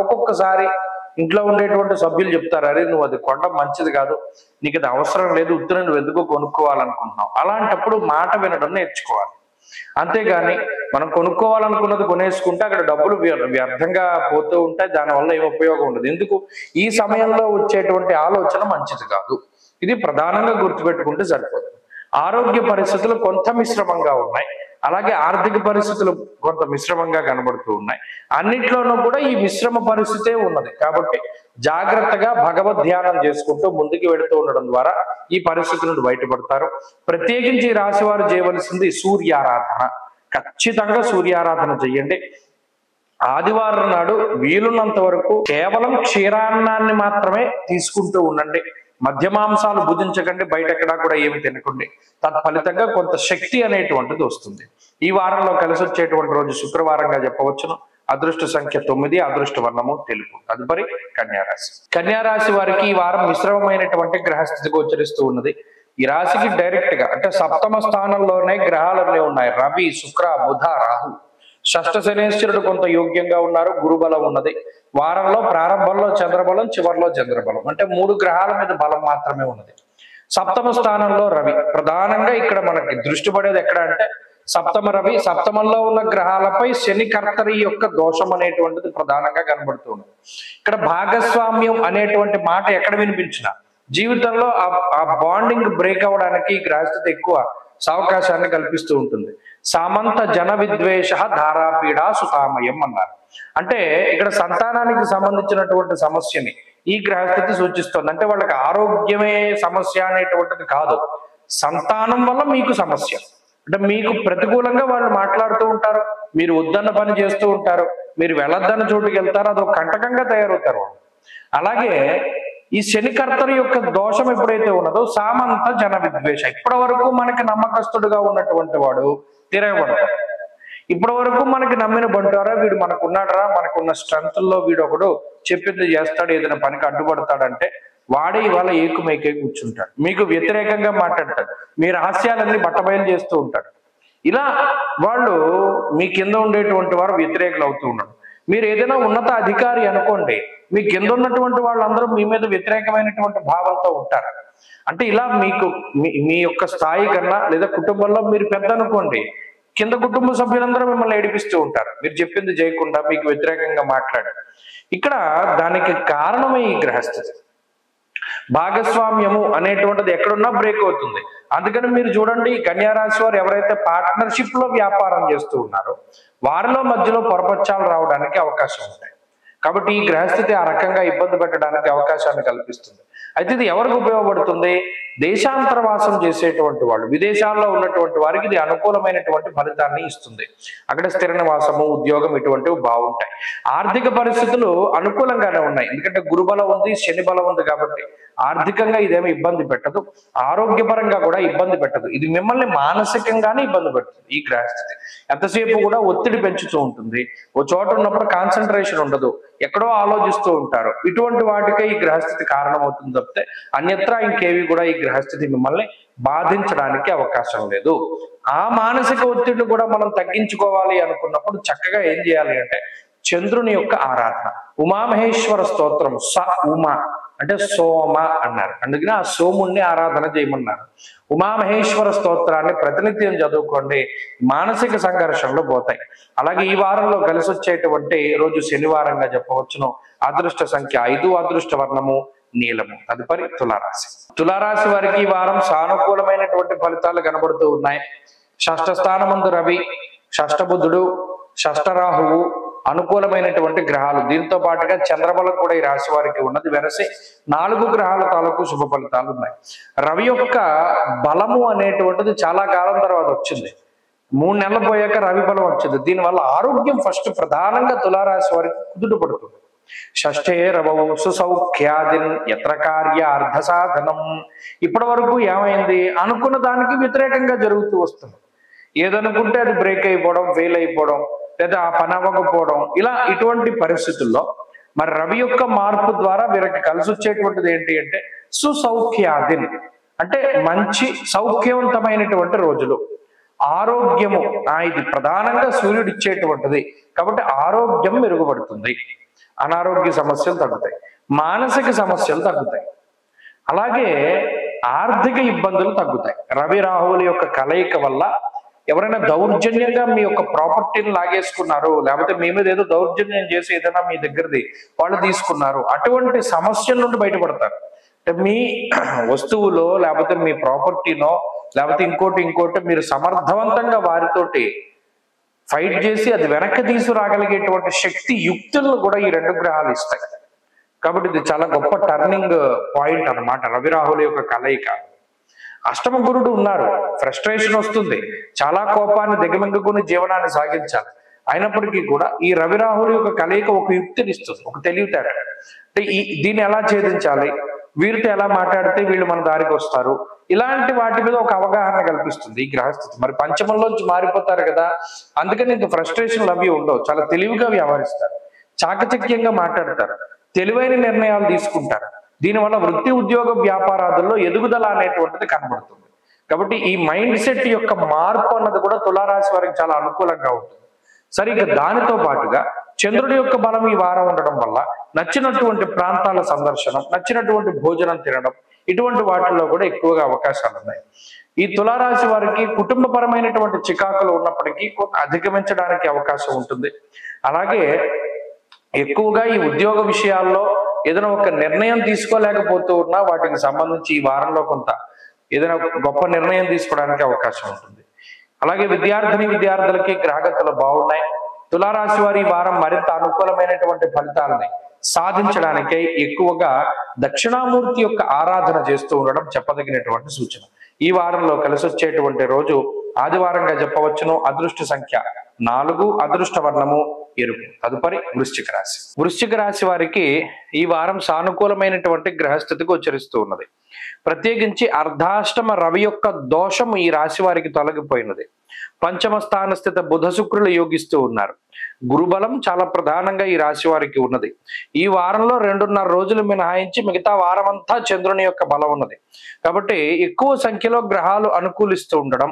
ఒక్కొక్కసారి ఇంట్లో ఉండేటువంటి సభ్యులు చెప్తారు, అరే నువ్వు అది కొనడం మంచిది కాదు, నీకు అది అవసరం లేదు, ఉత్తర నువ్వు ఎందుకో కొనుక్కోవాలనుకుంటున్నావు. అలాంటప్పుడు మాట వినడం నేర్చుకోవాలి. అంతేగాని మనం కొనుక్కోవాలనుకున్నది కొనేసుకుంటే అక్కడ డబ్బులు వ్యర్థంగా పోతూ ఉంటాయి. దానివల్ల ఏం ఉపయోగం ఉండదు. ఎందుకు? ఈ సమయంలో వచ్చేటువంటి ఆలోచన మంచిది కాదు. ఇది ప్రధానంగా గుర్తుపెట్టుకుంటే సరిపోతుంది. ఆరోగ్య పరిస్థితులు కొంత మిశ్రమంగా ఉన్నాయి, అలాగే ఆర్థిక పరిస్థితులు కొంత మిశ్రమంగా కనబడుతూ ఉన్నాయి. అన్నిట్లోనూ కూడా ఈ మిశ్రమ పరిస్థితే ఉన్నది. కాబట్టి జాగ్రత్తగా భగవద్ ధ్యానం చేసుకుంటూ ముందుకు వెళుతూ ఉండడం ద్వారా ఈ పరిస్థితుల నుండి బయటపడతారు. ప్రత్యేకించి ఈ రాశి వారు చేయవలసింది సూర్యారాధన. ఖచ్చితంగా సూర్యారాధన చెయ్యండి. ఆదివారం నాడు వీలున్నంత వరకు కేవలం క్షీరాన్నాన్ని మాత్రమే తీసుకుంటూ ఉండండి. మధ్యమాంసాలు భుజించకండి, బయట ఎక్కడా కూడా ఏమి తినకండి. తత్ఫలితంగా కొంత శక్తి అనేటువంటిది వస్తుంది. ఈ వారంలో కలిసి వచ్చేటువంటి రోజు శుక్రవారంగా చెప్పవచ్చును. అదృష్ట సంఖ్య 9, అదృష్ట వర్ణము తెలుపు. తదుపరి కన్యారాశి. కన్యారాశి వారికి ఈ వారం మిశ్రమమైనటువంటి గ్రహస్థితి గోచరిస్తూ ఉన్నది. ఈ రాశికి డైరెక్ట్ గా అంటే సప్తమ స్థానంలోనే గ్రహాలన్నీ ఉన్నాయి. రవి, శుక్ర, బుధ, రాహు. షష్ఠ శనేశ్వరుడు కొంత యోగ్యంగా ఉన్నారు. గురుబలం ఉన్నది. వారంలో ప్రారంభంలో చంద్రబలం, చివరిలో చంద్రబలం. అంటే 3 గ్రహాల మీద బలం మాత్రమే ఉన్నది. సప్తమ స్థానంలో రవి. ప్రధానంగా ఇక్కడ మనకి దృష్టి పడేది ఎక్కడ అంటే సప్తమ రవి, సప్తమంలో ఉన్న గ్రహాలపై శని కర్తరి యొక్క దోషం అనేటువంటిది ప్రధానంగా కనబడుతుంది. ఇక్కడ భాగస్వామ్యం అనేటువంటి మాట ఎక్కడ వినిపించినా జీవితంలో ఆ బాండింగ్ బ్రేక్ అవ్వడానికి గ్రహస్థితి ఎక్కువ అవకాశాన్ని కల్పిస్తూ ఉంటుంది. సామంత జన విద్వేష ధారాపీడా సుతామయం అన్నారు. అంటే ఇక్కడ సంతానానికి సంబంధించినటువంటి సమస్యని ఈ గ్రహస్థితి సూచిస్తుంది. అంటే వాళ్ళకి ఆరోగ్యమే సమస్య అనేటువంటిది కాదు, సంతానం వల్ల మీకు సమస్య. అంటే మీకు ప్రతికూలంగా వాళ్ళు మాట్లాడుతూ ఉంటారు, మీరు వద్దన్న పని చేస్తూ ఉంటారు, మీరు వెళ్ళొద్దన్న చోటుకి వెళ్తారు, అదొక కంటకంగా తయారవుతారు. అలాగే ఈ శనికర్తరి యొక్క దోషం ఎప్పుడైతే ఉన్నదో సామంత జన విద్వేష. ఇప్పటి వరకు మనకి నమ్మకస్తుడుగా ఉన్నటువంటి వాడు తిరగబడతాడు. ఇప్పటి వరకు మనకి నమ్మిన బంటారా, వీడు మనకున్నాడరా, మనకున్న స్ట్రెంత్లో వీడు ఒకడు చెప్పింది చేస్తాడు, ఏదైనా పనికి అడ్డుపడతాడంటే వాడే ఇవాళ ఏకుమైకే కూర్చుంటాడు, మీకు వ్యతిరేకంగా మాట్లాడతాడు, మీ రహస్యాలన్నీ బట్టబయలు చేస్తూ ఉంటాడు. ఇలా వాళ్ళు మీ కింద ఉండేటువంటి వారు వ్యతిరేకులు అవుతూ ఉండడు. మీరు ఏదైనా ఉన్నత అధికారి అనుకోండి, మీ కింద ఉన్నటువంటి వాళ్ళందరూ మీ మీద వ్యతిరేకమైనటువంటి భావంతో ఉంటారు. అంటే ఇలా మీకు మీ యొక్క స్థాయి కన్నా లేదా కుటుంబంలో మీరు పెద్ద అనుకోండి, కింద కుటుంబ సభ్యులందరూ మిమ్మల్ని ఏడిపిస్తూ ఉంటారు, మీరు చెప్పింది చేయకుండా మీకు వ్యతిరేకంగా మాట్లాడారు. ఇక్కడ దానికి కారణమే ఈ గ్రహస్థితి. భాగస్వామ్యము అనేటువంటిది ఎక్కడున్నా బ్రేక్ అవుతుంది. అందుకని మీరు చూడండి, కన్యారాశి వారు ఎవరైతే పార్ట్నర్షిప్ లో వ్యాపారం చేస్తూ ఉన్నారో వారిలో మధ్యలో పొరపచ్చాలు రావడానికి అవకాశం ఉంటాయి. కాబట్టి ఈ గ్రహస్థితి ఆ రకంగా ఇబ్బంది పెట్టడానికి అవకాశాన్ని కల్పిస్తుంది. అయితే ఇది ఎవరికి ఉపయోగపడుతుంది? దేశాంతరవాసం చేసేటువంటి వాళ్ళు, విదేశాల్లో ఉన్నటువంటి వారికి ఇది అనుకూలమైనటువంటి ఫలితాన్ని ఇస్తుంది. అక్కడ స్థిర నివాసము, ఉద్యోగం ఇటువంటివి బాగుంటాయి. ఆర్థిక పరిస్థితులు అనుకూలంగానే ఉన్నాయి, ఎందుకంటే గురుబలం ఉంది, శని బలం ఉంది. కాబట్టి ఆర్థికంగా ఇదేమి ఇబ్బంది పెట్టదు, ఆరోగ్యపరంగా కూడా ఇబ్బంది పెట్టదు. ఇది మిమ్మల్ని మానసికంగానే ఇబ్బంది పెడుతుంది. ఈ గ్రహస్థితి ఎంతసేపు కూడా ఒత్తిడి పెంచుతూ ఉంటుంది. ఓ చోట ఉన్నప్పుడు కాన్సన్ట్రేషన్ ఉండదు, ఎక్కడో ఆలోచిస్తూ ఉంటారు. ఇటువంటి వాటికే ఈ గ్రహస్థితి కారణమవుతుంది తప్పితే అన్యత్రా ఇంకేవి కూడా ఈ గ్రహస్థితి మిమ్మల్ని బాధించడానికి అవకాశం లేదు. ఆ మానసిక ఒత్తిడిని కూడా మనం తగ్గించుకోవాలి అనుకున్నప్పుడు చక్కగా ఏం చేయాలి అంటే చంద్రుని యొక్క ఆరాధన. ఉమామహేశ్వర స్తోత్రం, స ఉమ అంటే సోమ అన్నారు, అందుకని ఆ సోముణ్ణి ఆరాధన చేయమన్నారు. ఉమామహేశ్వర స్తోత్రాన్ని ప్రతినిత్యం చదువుకోండి, మానసిక సంఘర్షణలు పోతాయి. అలాగే ఈ వారంలో కలిసి వచ్చేటువంటి రోజు శనివారంగా చెప్పవచ్చును. అదృష్ట సంఖ్య 5, అదృష్ట వర్ణము నీలము. తదుపరి తులారాశి. తులారాశి వారికి ఈ వారం సానుకూలమైనటువంటి ఫలితాలు కనబడుతూ ఉన్నాయి. షష్ఠ స్థానమందు రవి, షష్ఠ బుధుడు, షష్ఠ రాహువు అనుకూలమైనటువంటి గ్రహాలు. దీంతో పాటుగా చంద్రబలం కూడా ఈ రాశి వారికి ఉన్నది. వెరసి 4 గ్రహాల తాలూకు శుభ ఫలితాలు ఉన్నాయి. రవి యొక్క బలము అనేటువంటిది చాలా కాలం తర్వాత వచ్చింది. 3 నెలలు పోయాక రవి బలం వచ్చింది. దీనివల్ల ఆరోగ్యం ఫస్ట్ ప్రధానంగా తులారాశి వారికి కుదుట పడుతుంది. షష్ఠే రవౌ సుసౌఖ్యాదిన్ యత్ర కార్య అర్ధ సాధనం. ఇప్పటి వరకు ఏమైంది, అనుకున్న దానికి వ్యతిరేకంగా జరుగుతూ వస్తుంది. ఏదనుకుంటే అది బ్రేక్ అయిపోవడం, ఫెయిల్ అయిపోవడం, లేదా ఆ పని అవ్వకపోవడం, ఇలా ఇటువంటి పరిస్థితుల్లో మరి రవి యొక్క మార్పు ద్వారా వీరికి కలిసి వచ్చేటువంటిది ఏంటి అంటే సుసౌఖ్యాదిన్, అంటే మంచి సౌఖ్యవంతమైనటువంటి రోజులు. ఆరోగ్యము ఇది ప్రధానంగా సూర్యుడు ఇచ్చేటువంటిది కాబట్టి ఆరోగ్యం మెరుగుపడుతుంది, అనారోగ్య సమస్యలు తగ్గుతాయి, మానసిక సమస్యలు తగ్గుతాయి, అలాగే ఆర్థిక ఇబ్బందులు తగ్గుతాయి. రవి రాహువుల యొక్క కలయిక వల్ల ఎవరైనా దౌర్జన్యంగా మీ యొక్క ప్రాపర్టీని లాగేసుకున్నారు, లేకపోతే మీ మీద ఏదో దౌర్జన్యం చేసి ఏదైనా మీ దగ్గరది వాళ్ళు తీసుకున్నారు, అటువంటి సమస్యల నుండి బయటపడతారు. మీ వస్తువులో లేకపోతే మీ ప్రాపర్టీనో లేకపోతే ఇంకోటి మీరు సమర్థవంతంగా వారితోటి ఫైట్ చేసి అది వెనక్కి తీసుకురాగలిగేటువంటి శక్తి యుక్తులను కూడా ఈ 2 గ్రహాలు ఇస్తాయి. కాబట్టి ఇది చాలా గొప్ప టర్నింగ్ పాయింట్ అన్నమాట రవి రాహుల యొక్క కలయిక. అష్టమ గురుడు ఉన్నారు, ఫ్రస్ట్రేషన్ వస్తుంది, చాలా కోపాన్ని దిగమింగుకుని జీవనాన్ని సాగించాలి. అయినప్పటికీ కూడా ఈ రవి రాహుల యొక్క కలయిక ఒక యుక్తిని ఇస్తుంది, ఒక తెలివితేట. అంటే దీన్ని ఎలా ఛేదించాలి, వీరితో ఎలా మాట్లాడితే వీళ్ళు మన దారికి వస్తారు, ఇలాంటి వాటి మీద ఒక అవగాహన కల్పిస్తుంది ఈ గ్రహస్థితి. మరి పంచమంలోంచి మారిపోతారు కదా, అందుకని ఇంక ఫ్రస్ట్రేషన్లు అవి ఉండవు, చాలా తెలివిగా వ్యవహరిస్తారు, చాకచక్యంగా మాట్లాడతారు, తెలివైన నిర్ణయాలు తీసుకుంటారు. దీనివల్ల వృత్తి ఉద్యోగ వ్యాపారాదుల్లో ఎదుగుదల అనేటువంటిది కనబడుతుంది. కాబట్టి ఈ మైండ్ సెట్ యొక్క మార్పు అన్నది కూడా తులారాశి వారికి చాలా అనుకూలంగా ఉంటుంది. సరే, ఇక దానితో పాటుగా చంద్రుడి యొక్క బలం ఈ వారం ఉండడం వల్ల నచ్చినటువంటి ప్రాంతాల సందర్శనం, నచ్చినటువంటి భోజనం తినడం, ఇటువంటి వాటిల్లో కూడా ఎక్కువగా అవకాశాలు ఉన్నాయి. ఈ తులారాశి వారికి కుటుంబపరమైనటువంటి చికాకులు ఉన్నప్పటికీ కొంత అధిగమించడానికి అవకాశం ఉంటుంది. అలాగే ఎక్కువగా ఈ ఉద్యోగ విషయాల్లో ఏదైనా ఒక నిర్ణయం తీసుకోలేకపోతూ ఉన్నా వాటికి సంబంధించి ఈ వారంలో కొంత ఏదైనా గొప్ప నిర్ణయం తీసుకోవడానికి అవకాశం ఉంటుంది. అలాగే విద్యార్థులకి గ్రహగతులు బాగున్నాయి. తులారాశి వారి ఈ వారం మరింత అనుకూలమైనటువంటి ఫలితాలని సాధించడానికై ఎక్కువగా దక్షిణామూర్తి యొక్క ఆరాధన చేస్తూ ఉండడం చెప్పదగినటువంటి సూచన. ఈ వారంలో కలిసి వచ్చేటువంటి రోజు ఆదివారంగా చెప్పవచ్చును. అదృష్ట సంఖ్య 4, అదృష్ట వర్ణము ఎరుపు. తదుపరి వృశ్చిక రాశి వారికి ఈ వారం సానుకూలమైనటువంటి గ్రహస్థితికి గోచరిస్తూ ఉన్నది. ప్రత్యేకించి అర్ధాష్టమ రవి యొక్క దోషం ఈ రాశి వారికి తొలగిపోయినది. పంచమ స్థాన స్థిత బుధ శుక్రులు యోగిస్తూ ఉన్నారు. గురుబలం చాలా ప్రధానంగా ఈ రాశి వారికి ఉన్నది. ఈ వారంలో 2.5 రోజులు మినహాయించి మిగతా వారం అంతా చంద్రుని యొక్క బలం ఉన్నది. కాబట్టి ఎక్కువ సంఖ్యలో గ్రహాలు అనుకూలిస్తూ ఉండడం,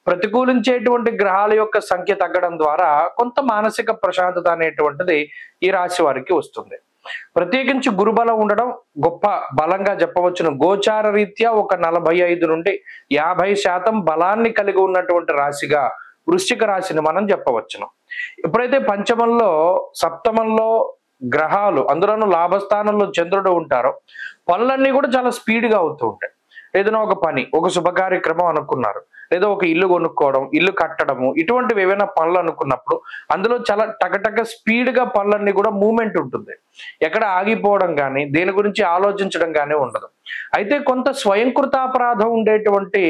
ప్రతికూలించేటువంటి గ్రహాల యొక్క సంఖ్య తగ్గడం ద్వారా కొంత మానసిక ప్రశాంతత అనేటువంటిది ఈ రాశి వారికి వస్తుంది. ప్రత్యేకించి గురుబలం ఉండడం గొప్ప బలంగా చెప్పవచ్చును. గోచార రీత్యా ఒక 45 నుండి 50% బలాన్ని కలిగి ఉన్నటువంటి రాశిగా వృశ్చిక రాశిని మనం చెప్పవచ్చును. ఎప్పుడైతే పంచమంలో, సప్తమంలో గ్రహాలు, అందులోనూ లాభస్థానంలో చంద్రుడు ఉంటారో పనులన్నీ కూడా చాలా స్పీడ్గా అవుతూ ఉంటాయి. ఏదైనా ఒక పని, ఒక శుభ కార్యక్రమం అనుకున్నారు, లేదా ఒక ఇల్లు కొనుక్కోవడం, ఇల్లు కట్టడము, ఇటువంటివి ఏవైనా పనులు అనుకున్నప్పుడు అందులో చాలా టకటక స్పీడ్గా పనులన్నీ కూడా మూమెంట్ ఉంటుంది. ఎక్కడ ఆగిపోవడం కానీ, దేని గురించి ఆలోచించడం కానీ ఉండదు. అయితే కొంత స్వయంకృతాపరాధం ఉండేటువంటి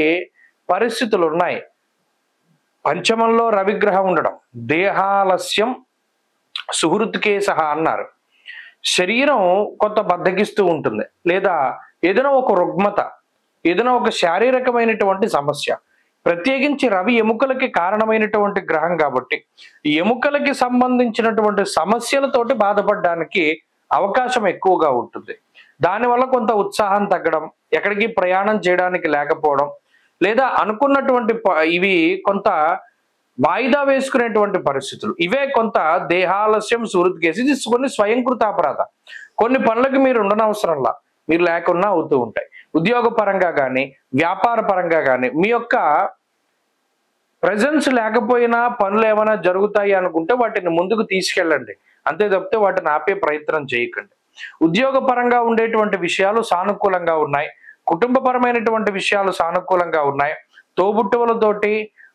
పరిస్థితులు ఉన్నాయి. పంచమంలో రవిగ్రహం ఉండడం, దేహాలస్యం సుహృత్కే సహా అన్నారు. శరీరం కొంత బద్దకిస్తూ ఉంటుంది, లేదా ఏదైనా ఒక రుగ్మత, ఏదైనా ఒక శారీరకమైనటువంటి సమస్య. ప్రత్యేకించి రవి ఎముకలకి కారణమైనటువంటి గ్రహం కాబట్టి ఎముకలకి సంబంధించినటువంటి సమస్యలతోటి బాధపడడానికి అవకాశం ఎక్కువగా ఉంటుంది. దానివల్ల కొంత ఉత్సాహం తగ్గడం, ఎక్కడికి ప్రయాణం చేయడానికి లేకపోవడం, లేదా అనుకున్నటువంటి ఇవి కొంత వాయిదా వేసుకునేటువంటి పరిస్థితులు, ఇవే కొంత దేహాలస్యం సుహృద్కేసి. ఇది కొన్ని స్వయంకృతాపరాధ. కొన్ని పనులకి మీరు ఉండనవసరంలా, మీరు లేకున్నా అవుతూ ఉంటాయి. ఉద్యోగ పరంగా కానీ, వ్యాపార పరంగా కానీ మీ యొక్క ప్రెజెన్స్ లేకపోయినా పనులు ఏమైనా జరుగుతాయి అనుకుంటే వాటిని ముందుకు తీసుకెళ్ళండి, అంతే తప్పితే వాటిని ఆపే ప్రయత్నం చేయకండి. ఉద్యోగ పరంగా ఉండేటువంటి విషయాలు సానుకూలంగా ఉన్నాయి. కుటుంబపరమైనటువంటి విషయాలు సానుకూలంగా ఉన్నాయి. తోబుట్టువులతోటి,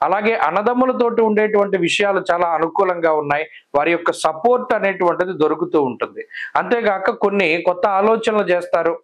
అలాగే అన్నదమ్ములతోటి ఉండేటువంటి విషయాలు చాలా అనుకూలంగా ఉన్నాయి. వారి యొక్క సపోర్ట్ అనేటువంటిది దొరుకుతూ ఉంటుంది. అంతేగాక కొన్ని కొత్త ఆలోచనలు చేస్తారు.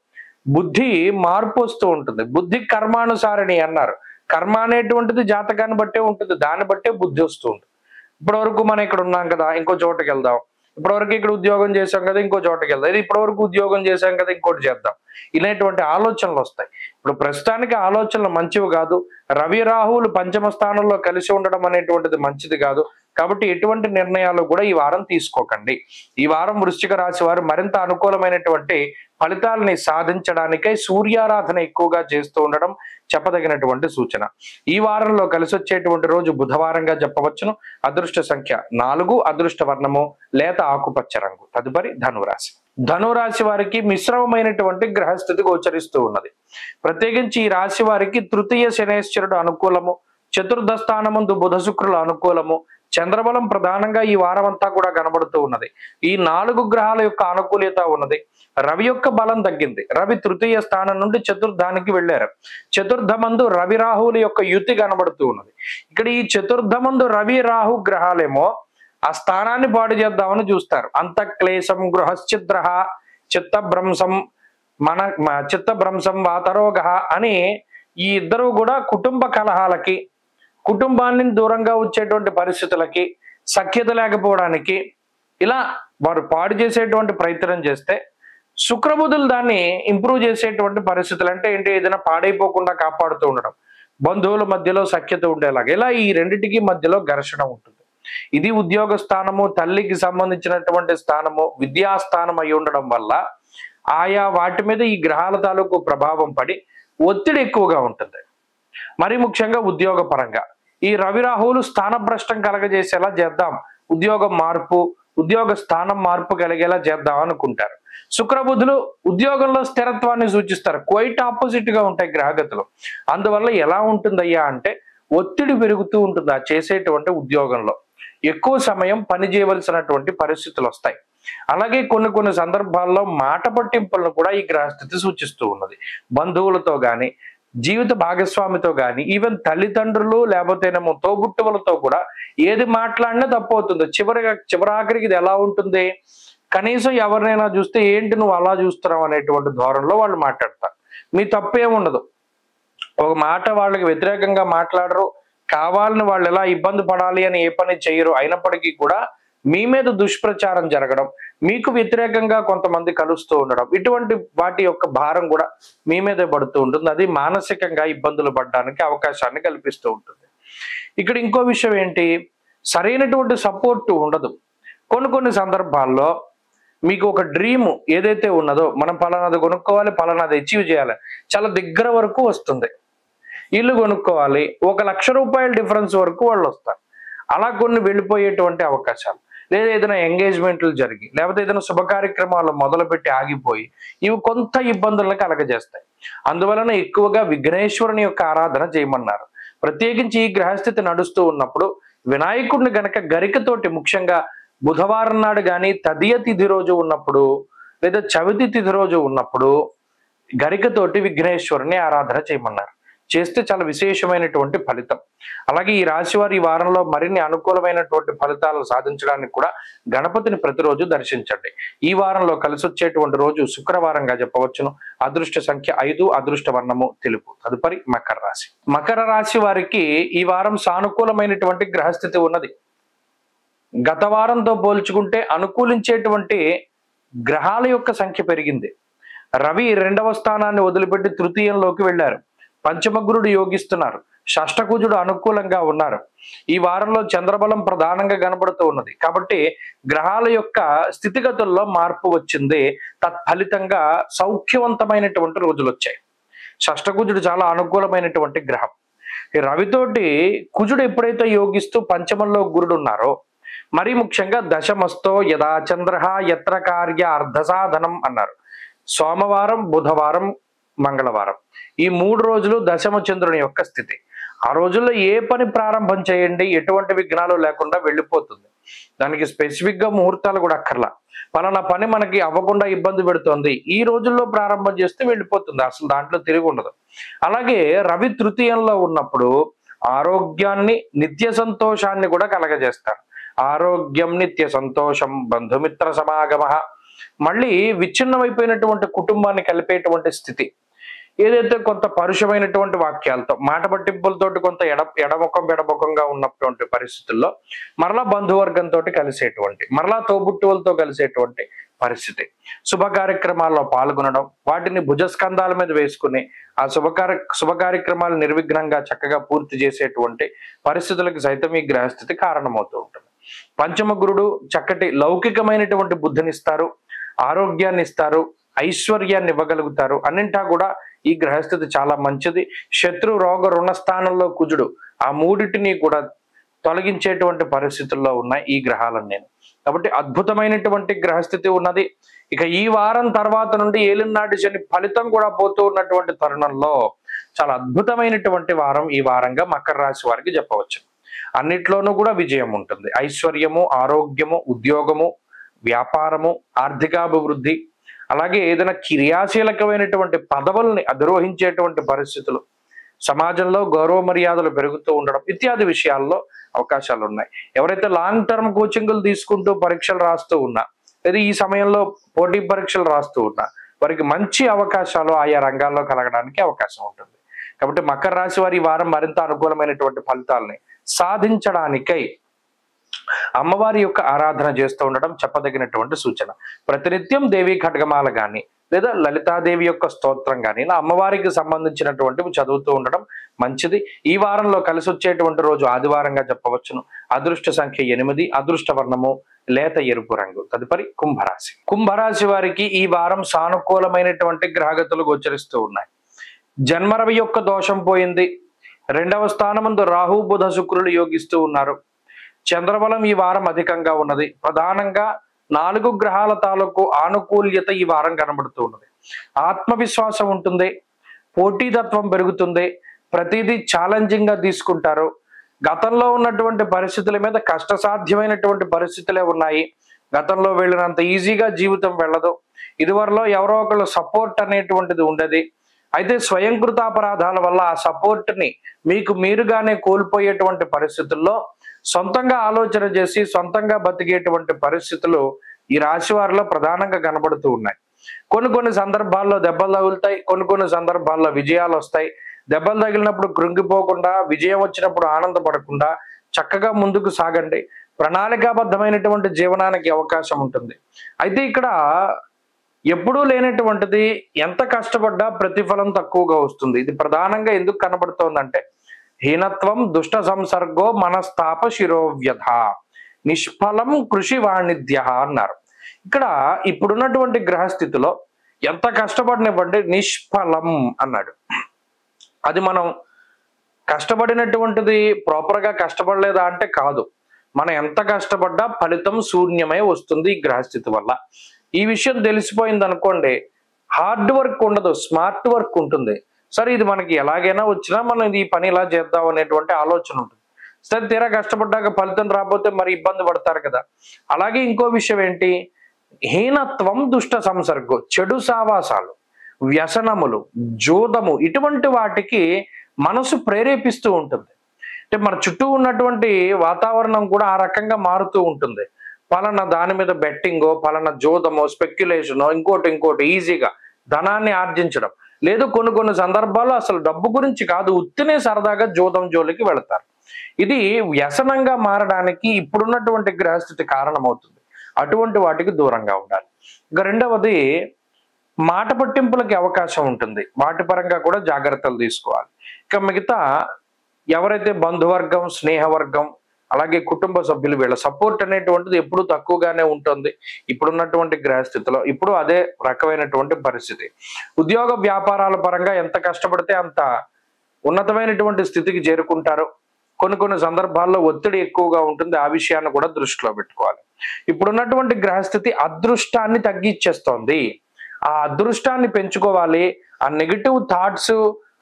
బుద్ధి మార్పు వస్తూ ఉంటుంది. బుద్ధి కర్మానుసారిణి అన్నారు. కర్మ అనేటువంటిది జాతకాన్ని బట్టే ఉంటుంది, దాన్ని బట్టే బుద్ధి వస్తూ ఉంటుంది. ఇప్పటివరకు మనం ఇక్కడ ఉన్నాం కదా, ఇంకో చోటకి వెళ్దాం. ఇప్పటివరకు ఇక్కడ ఉద్యోగం చేసాం కదా, ఇంకో చోటకి వెళ్దాం. ఇది ఇప్పటివరకు ఉద్యోగం చేసాం కదా, ఇంకోటి చేద్దాం. ఇలాంటి ఆలోచనలు వస్తాయి. ఇప్పుడు ప్రస్తుతానికి ఆలోచనలు మంచివి కాదు. రవి రాహువులు పంచమ స్థానంలో కలిసి ఉండడం అనేటువంటిది మంచిది కాదు. కాబట్టి ఎటువంటి నిర్ణయాలు కూడా ఈ వారం తీసుకోకండి. ఈ వారం వృశ్చిక రాశి వారు మరింత అనుకూలమైనటువంటి ఫలితాలని సాధించడానికై సూర్యారాధన ఎక్కువగా చేస్తూ ఉండడం చెప్పదగినటువంటి సూచన. ఈ వారంలో కలిసి వచ్చేటువంటి రోజు బుధవారంగా చెప్పవచ్చును. అదృష్ట సంఖ్య 4, అదృష్ట వర్ణము లేత ఆకుపచ్చ రంగు. తదుపరి ధనురాశి. ధనురాశి వారికి మిశ్రమమైనటువంటి గ్రహస్థితి గోచరిస్తూ ఉన్నది. ప్రత్యేకించి ఈ రాశి వారికి తృతీయ శనేశ్వరుడు అనుకూలము, చతుర్థ స్థానమందు బుధ శుక్రుల అనుకూలము, చంద్రబలం ప్రధానంగా ఈ వారం అంతా కూడా కనబడుతూ ఉన్నది. ఈ 4 గ్రహాల యొక్క అనుకూలత ఉన్నది. రవి యొక్క బలం తగ్గింది. రవి తృతీయ స్థానం నుండి చతుర్థానికి వెళ్ళారు. చతుర్థమందు రవి రాహువుల యొక్క యుతి కనబడుతూ ఉన్నది. ఇక్కడ ఈ చతుర్థమందు రవి రాహు గ్రహాలేమో ఆ స్థానాన్ని పాడు చేద్దామని చూస్తారు. అంతఃక్లేశం గృహశ్చిద్ర చిత్తభ్రంశం చిత్తభ్రంశం వాతరోగ అని ఈ ఇద్దరు కూడా కుటుంబ కలహాలకి, కుటుంబాన్ని దూరంగా వచ్చేటువంటి పరిస్థితులకి, సఖ్యత లేకపోవడానికి ఇలా వారు పాడు చేసేటువంటి ప్రయత్నం చేస్తే శుక్రబుధులు దాన్ని ఇంప్రూవ్ చేసేటువంటి పరిస్థితులు. అంటే ఏంటి? ఏదైనా పాడైపోకుండా కాపాడుతూ ఉండడం, బంధువుల మధ్యలో సఖ్యత ఉండేలాగా, ఇలా ఈ రెండిటికి మధ్యలో ఘర్షణ ఉంటుంది. ఇది ఉద్యోగ స్థానము, తల్లికి సంబంధించినటువంటి స్థానము, విద్యాస్థానం అయి ఉండడం వల్ల ఆయా వాటి మీద ఈ గ్రహాల తాలూకు ప్రభావం పడి ఒత్తిడి ఎక్కువగా ఉంటుంది. మరి ముఖ్యంగా ఉద్యోగ పరంగా ఈ రవి రాహువులు స్థానభ్రష్టం కలగజేసేలా చేద్దాం, ఉద్యోగం మార్పు, ఉద్యోగ స్థానం మార్పు కలిగేలా చేద్దాం అనుకుంటారు. శుక్రబుధులు ఉద్యోగంలో స్థిరత్వాన్ని సూచిస్తారు. క్వైట్ ఆపోజిట్ గా ఉంటాయి గ్రహగతులు. అందువల్ల ఎలా ఉంటుందయ్యా అంటే ఒత్తిడి పెరుగుతూ ఉంటుంది. ఆ చేసేటువంటి ఉద్యోగంలో ఎక్కువ సమయం పని చేయవలసినటువంటి పరిస్థితులు వస్తాయి. అలాగే కొన్ని సందర్భాల్లో మాట పట్టింపులను కూడా ఈ గ్రహస్థితి సూచిస్తూ ఉన్నది. బంధువులతో గాని, జీవిత భాగస్వామితో గాని, ఈవెన్ తల్లిదండ్రులు లేకపోతేనేమో తోబుట్టువులతో కూడా ఏది మాట్లాడినా తప్పు అవుతుంది. చివరాఖరికి ఇది ఎలా ఉంటుంది? కనీసం ఎవరినైనా చూస్తే ఏంటి నువ్వు అలా చూస్తున్నావు అనేటువంటి ధోరణిలో వాళ్ళు మాట్లాడతారు. మీ తప్పేముండదు. ఒక మాట వాళ్ళకి వ్యతిరేకంగా మాట్లాడరు, కావాలని వాళ్ళు ఎలా ఇబ్బంది పడాలి అని ఏ పని చేయరు. అయినప్పటికీ కూడా మీ మీద దుష్ప్రచారం జరగడం, మీకు వ్యతిరేకంగా కొంతమంది కలుస్తూ ఉండడం, ఇటువంటి వాటి యొక్క భారం కూడా మీ మీదే పడుతూ ఉంటుంది. అది మానసికంగా ఇబ్బందులు పడడానికి అవకాశాన్ని కల్పిస్తూ ఉంటుంది. ఇక్కడ ఇంకో విషయం ఏంటి? సరైనటువంటి సపోర్ట్ ఉండదు. కొన్ని సందర్భాల్లో మీకు ఒక డ్రీమ్ ఏదైతే ఉన్నదో, మనం పలానాది కొనుక్కోవాలి, పలానాది అచీవ్ చేయాలి, చాలా దగ్గర వరకు వస్తుంది. ఇల్లు కొనుక్కోవాలి, 1 లక్ష రూపాయల డిఫరెన్స్ వరకు వాళ్ళు వస్తారు. అలా కొన్ని వెళ్ళిపోయేటువంటి అవకాశాలు, లేదా ఏదైనా ఎంగేజ్మెంట్లు జరిగి, లేకపోతే ఏదైనా శుభ కార్యక్రమాలు మొదలుపెట్టి ఆగిపోయి ఇవి కొంత ఇబ్బందులను కలగజేస్తాయి. అందువలన ఎక్కువగా విఘ్నేశ్వరుని యొక్క ఆరాధన చేయమన్నారు. ప్రత్యేకించి ఈ గ్రహస్థితి నడుస్తూ ఉన్నప్పుడు వినాయకుడిని గనక గరికతోటి, ముఖ్యంగా బుధవారం నాడు కానీ, తదియ తిథి రోజు ఉన్నప్పుడు, లేదా చవితి తిథి రోజు ఉన్నప్పుడు గరికతోటి విఘ్నేశ్వరుని ఆరాధన చేయమన్నారు. చేస్తే చాలా విశేషమైనటువంటి ఫలితం. అలాగే ఈ రాశి వారు ఈ వారంలో మరిన్ని అనుకూలమైనటువంటి ఫలితాలు సాధించడానికి కూడా గణపతిని ప్రతిరోజు దర్శించండి. ఈ వారంలో కలిసి వచ్చేటువంటి రోజు శుక్రవారంగా చెప్పవచ్చును. అదృష్ట సంఖ్య 5, అదృష్ట వర్ణము తెలుపు. తదుపరి మకర రాశి. మకర రాశి వారికి ఈ వారం సానుకూలమైనటువంటి గ్రహస్థితి ఉన్నది. గత వారంతో పోల్చుకుంటే అనుకూలించేటువంటి గ్రహాల యొక్క సంఖ్య పెరిగింది. రవి 2వ స్థానాన్ని వదిలిపెట్టి తృతీయంలోకి వెళ్ళారు. పంచమగురుడు యోగిస్తున్నారు. షష్టకుజుడు అనుకూలంగా ఉన్నారు. ఈ వారంలో చంద్రబలం ప్రధానంగా కనబడుతూ ఉన్నది. కాబట్టి గ్రహాల యొక్క స్థితిగతుల్లో మార్పు వచ్చింది. తత్ఫలితంగా సౌఖ్యవంతమైనటువంటి రోజులు వచ్చాయి. షష్టకుజుడు చాలా అనుకూలమైనటువంటి గ్రహం. ఈ రవితోటి కుజుడు ఎప్పుడైతే యోగిస్తూ పంచమంలో గురుడు ఉన్నారో, మరీ ముఖ్యంగా దశమస్తో యదా చంద్ర యత్ర కార్య అర్ధసాధనం అన్నారు. సోమవారం, బుధవారం, మంగళవారం ఈ 3 రోజులు దశమ చంద్రుని యొక్క స్థితి. ఆ రోజుల్లో ఏ పని ప్రారంభం చేయండి, ఎటువంటి విఘ్నాలు లేకుండా వెళ్ళిపోతుంది. దానికి స్పెసిఫిక్ గా ముహూర్తాలు కూడా అక్కర్లా. పలానా పని మనకి అవ్వకుండా ఇబ్బంది పెడుతోంది, ఈ రోజుల్లో ప్రారంభం చేస్తే వెళ్ళిపోతుంది. అసలు దాంట్లో తిరిగి ఉండదు. అలాగే రవి తృతీయంలో ఉన్నప్పుడు ఆరోగ్యాన్ని, నిత్య సంతోషాన్ని కూడా కలగజేస్తారు. ఆరోగ్యం నిత్య సంతోషం బంధుమిత్ర సమాగమ, మళ్ళీ విచ్ఛిన్నమైపోయినటువంటి కుటుంబాన్ని కలిపేటువంటి స్థితి. ఏదైతే కొంత పరుషమైనటువంటి వాక్యాలతో మాట పట్టింపులతోటి కొంత ఎడముఖంగా ఉన్నటువంటి పరిస్థితుల్లో మరలా బంధువర్గంతో కలిసేటువంటి, మరలా తోబుట్టువులతో కలిసేటువంటి పరిస్థితి, శుభ కార్యక్రమాల్లో పాల్గొనడం, వాటిని భుజస్కంధాల మీద వేసుకుని ఆ శుభ కార్యక్రమాలు నిర్విఘ్నంగా చక్కగా పూర్తి చేసేటువంటి పరిస్థితులకు సైతం ఈ గ్రహస్థితి కారణమవుతూ ఉంటుంది. పంచమ గురుడు చక్కటి లౌకికమైనటువంటి బుద్ధినిస్తారు, ఆరోగ్యాన్ని ఇస్తారు, ఐశ్వర్యాన్ని ఇవ్వగలుగుతారు. అన్నింటా కూడా ఈ గ్రహస్థితి చాలా మంచిది. శత్రు రోగ రుణ స్థానంలో కుజుడు, ఆ మూడిటిని కూడా తొలగించేటువంటి పరిస్థితుల్లో ఉన్నాయి ఈ గ్రహాలన్నీ. కాబట్టి అద్భుతమైనటువంటి గ్రహస్థితి ఉన్నది. ఇక ఈ వారం తర్వాత నుండి ఏలినాటి శని ఫలితం కూడా పోతూ ఉన్నటువంటి తరుణంలో చాలా అద్భుతమైనటువంటి వారం ఈ వారంగా మకర రాశి వారికి చెప్పవచ్చు. అన్నిట్లోనూ కూడా విజయం ఉంటుంది. ఐశ్వర్యము, ఆరోగ్యము, ఉద్యోగము, వ్యాపారము, ఆర్థికాభివృద్ధి, అలాగే ఏదైనా క్రియాశీలకమైనటువంటి పదవుల్ని అధిరోహించేటువంటి పరిస్థితులు, సమాజంలో గౌరవ మర్యాదలు పెరుగుతూ ఉండడం ఇత్యాది విషయాల్లో అవకాశాలు ఉన్నాయి. ఎవరైతే లాంగ్ టర్మ్ కోచింగ్లు తీసుకుంటూ పరీక్షలు రాస్తూ ఉన్నా, లేదా ఈ సమయంలో పోటీ పరీక్షలు రాస్తూ ఉన్నా, వారికి మంచి అవకాశాలు ఆయా రంగాల్లో కలగడానికి అవకాశం ఉంటుంది. కాబట్టి మకర రాశి వారి ఈ వారం మరింత అనుకూలమైనటువంటి ఫలితాలని సాధించడానికై అమ్మవారి యొక్క ఆరాధన చేస్తూ ఉండడం చెప్పదగినటువంటి సూచన. ప్రతినిత్యం దేవి ఖడ్గమాల గాని లేదా లలితాదేవి యొక్క స్తోత్రం కానీ ఇలా అమ్మవారికి సంబంధించినటువంటివి చదువుతూ ఉండడం మంచిది. ఈ వారంలో కలిసి వచ్చేటువంటి రోజు ఆదివారంగా చెప్పవచ్చును. అదృష్ట సంఖ్య 8, అదృష్ట వర్ణము లేత ఎరుపు రంగు. తదుపరి కుంభరాశి. కుంభరాశి వారికి ఈ వారం సానుకూలమైనటువంటి గ్రహగతులు గోచరిస్తూ ఉన్నాయి. జన్మరవి యొక్క దోషం పోయింది. 2వ స్థానమందు రాహు బుధ శుక్రులు యోగిస్తూ ఉన్నారు. చంద్రబలం ఈ వారం అధికంగా ఉన్నది. ప్రధానంగా 4 గ్రహాల తాలూకు ఆనుకూల్యత ఈ వారం కనబడుతూ ఉన్నది. ఆత్మవిశ్వాసం ఉంటుంది, పోటీతత్వం పెరుగుతుంది, ప్రతిదీ ఛాలెంజింగ్ గా తీసుకుంటారు. గతంలో ఉన్నటువంటి పరిస్థితుల మీద కష్టసాధ్యమైనటువంటి పరిస్థితులే ఉన్నాయి. గతంలో వెళ్ళినంత ఈజీగా జీవితం వెళ్ళదు. ఇదివరలో ఎవరో ఒకళ్ళు సపోర్ట్ అనేటువంటిది ఉండేది. అయితే స్వయంకృతాపరాధాల వల్ల ఆ సపోర్ట్ ని మీకు మీరుగానే కోల్పోయేటువంటి పరిస్థితుల్లో సొంతంగా ఆలోచన చేసి సొంతంగా బతికేటువంటి పరిస్థితులు ఈ రాశి వారిలో ప్రధానంగా కనబడుతూ ఉన్నాయి. కొన్ని సందర్భాల్లో దెబ్బలు తగులుతాయి, కొన్ని సందర్భాల్లో విజయాలు వస్తాయి. దెబ్బలు తగిలినప్పుడు కృంగిపోకుండా, విజయం వచ్చినప్పుడు ఆనందపడకుండా చక్కగా ముందుకు సాగండి. ప్రణాళికాబద్ధమైనటువంటి జీవనానికి అవకాశం ఉంటుంది. అయితే ఇక్కడ ఎప్పుడూ లేనటువంటిది, ఎంత కష్టపడ్డా ప్రతిఫలం తక్కువగా వస్తుంది. ఇది ప్రధానంగా ఎందుకు కనబడుతోందంటే హీనత్వం దుష్ట సంసర్గో మనస్తాప శిరోవ్యధ నిష్ఫలం కృషి వాణిజ్య అన్నారు. ఇక్కడ ఇప్పుడున్నటువంటి గ్రహస్థితిలో ఎంత కష్టపడినవ్వండి నిష్ఫలం అన్నాడు. అది మనం కష్టపడినటువంటిది ప్రాపర్గా కష్టపడలేదా అంటే కాదు. మనం ఎంత కష్టపడ్డా ఫలితం శూన్యమై వస్తుంది ఈ గ్రహస్థితి వల్ల. ఈ విషయం తెలిసిపోయింది అనుకోండి, హార్డ్ వర్క్ ఉండదు, స్మార్ట్ వర్క్ ఉంటుంది. సరే ఇది మనకి ఎలాగైనా వచ్చినా మనం ఈ పని ఇలా చేద్దాం అనేటువంటి ఆలోచన ఉంటుంది. సరే తీరా కష్టపడ్డాక ఫలితం రాకపోతే మరి ఇబ్బంది పడతారు కదా. అలాగే ఇంకో విషయం ఏంటి, హీనత్వం దుష్ట సంసర్గం, చెడు సావాసాలు, వ్యసనములు, జోదము ఇటువంటి వాటికి మనసు ప్రేరేపిస్తూ ఉంటుంది. అంటే మన చుట్టూ ఉన్నటువంటి వాతావరణం కూడా ఆ రకంగా మారుతూ ఉంటుంది. పలానా దాని మీద బెట్టింగో, పలానా జోదమో, స్పెక్యులేషనో, ఇంకోటి ఈజీగా ధనాన్ని ఆర్జించడం లేదు. కొన్ని సందర్భాల్లో అసలు డబ్బు గురించి కాదు, ఉత్తినే సరదాగా జోదం జోలికి వెళతారు. ఇది వ్యసనంగా మారడానికి ఇప్పుడున్నటువంటి గ్రహస్థితి కారణమవుతుంది. అటువంటి వాటికి దూరంగా ఉండాలి. ఇక రెండవది మాట పట్టింపులకి అవకాశం ఉంటుంది. వాటి పరంగా కూడా జాగ్రత్తలు తీసుకోవాలి. ఇక మిగతా ఎవరైతే బంధువర్గం, స్నేహవర్గం, అలాగే కుటుంబ సభ్యులు వీళ్ళ సపోర్ట్ అనేటువంటిది ఎప్పుడు తక్కువగానే ఉంటుంది ఇప్పుడున్నటువంటి గ్రహస్థితిలో. ఇప్పుడు అదే రకమైనటువంటి పరిస్థితి. ఉద్యోగ వ్యాపారాల పరంగా ఎంత కష్టపడితే అంత ఉన్నతమైనటువంటి స్థితికి చేరుకుంటారు. కొన్ని సందర్భాల్లో ఒత్తిడి ఎక్కువగా ఉంటుంది. ఆ విషయాన్ని కూడా దృష్టిలో పెట్టుకోవాలి. ఇప్పుడున్నటువంటి గ్రహస్థితి అదృష్టాన్ని తగ్గించేస్తోంది. ఆ అదృష్టాన్ని పెంచుకోవాలి. ఆ నెగిటివ్ థాట్స్,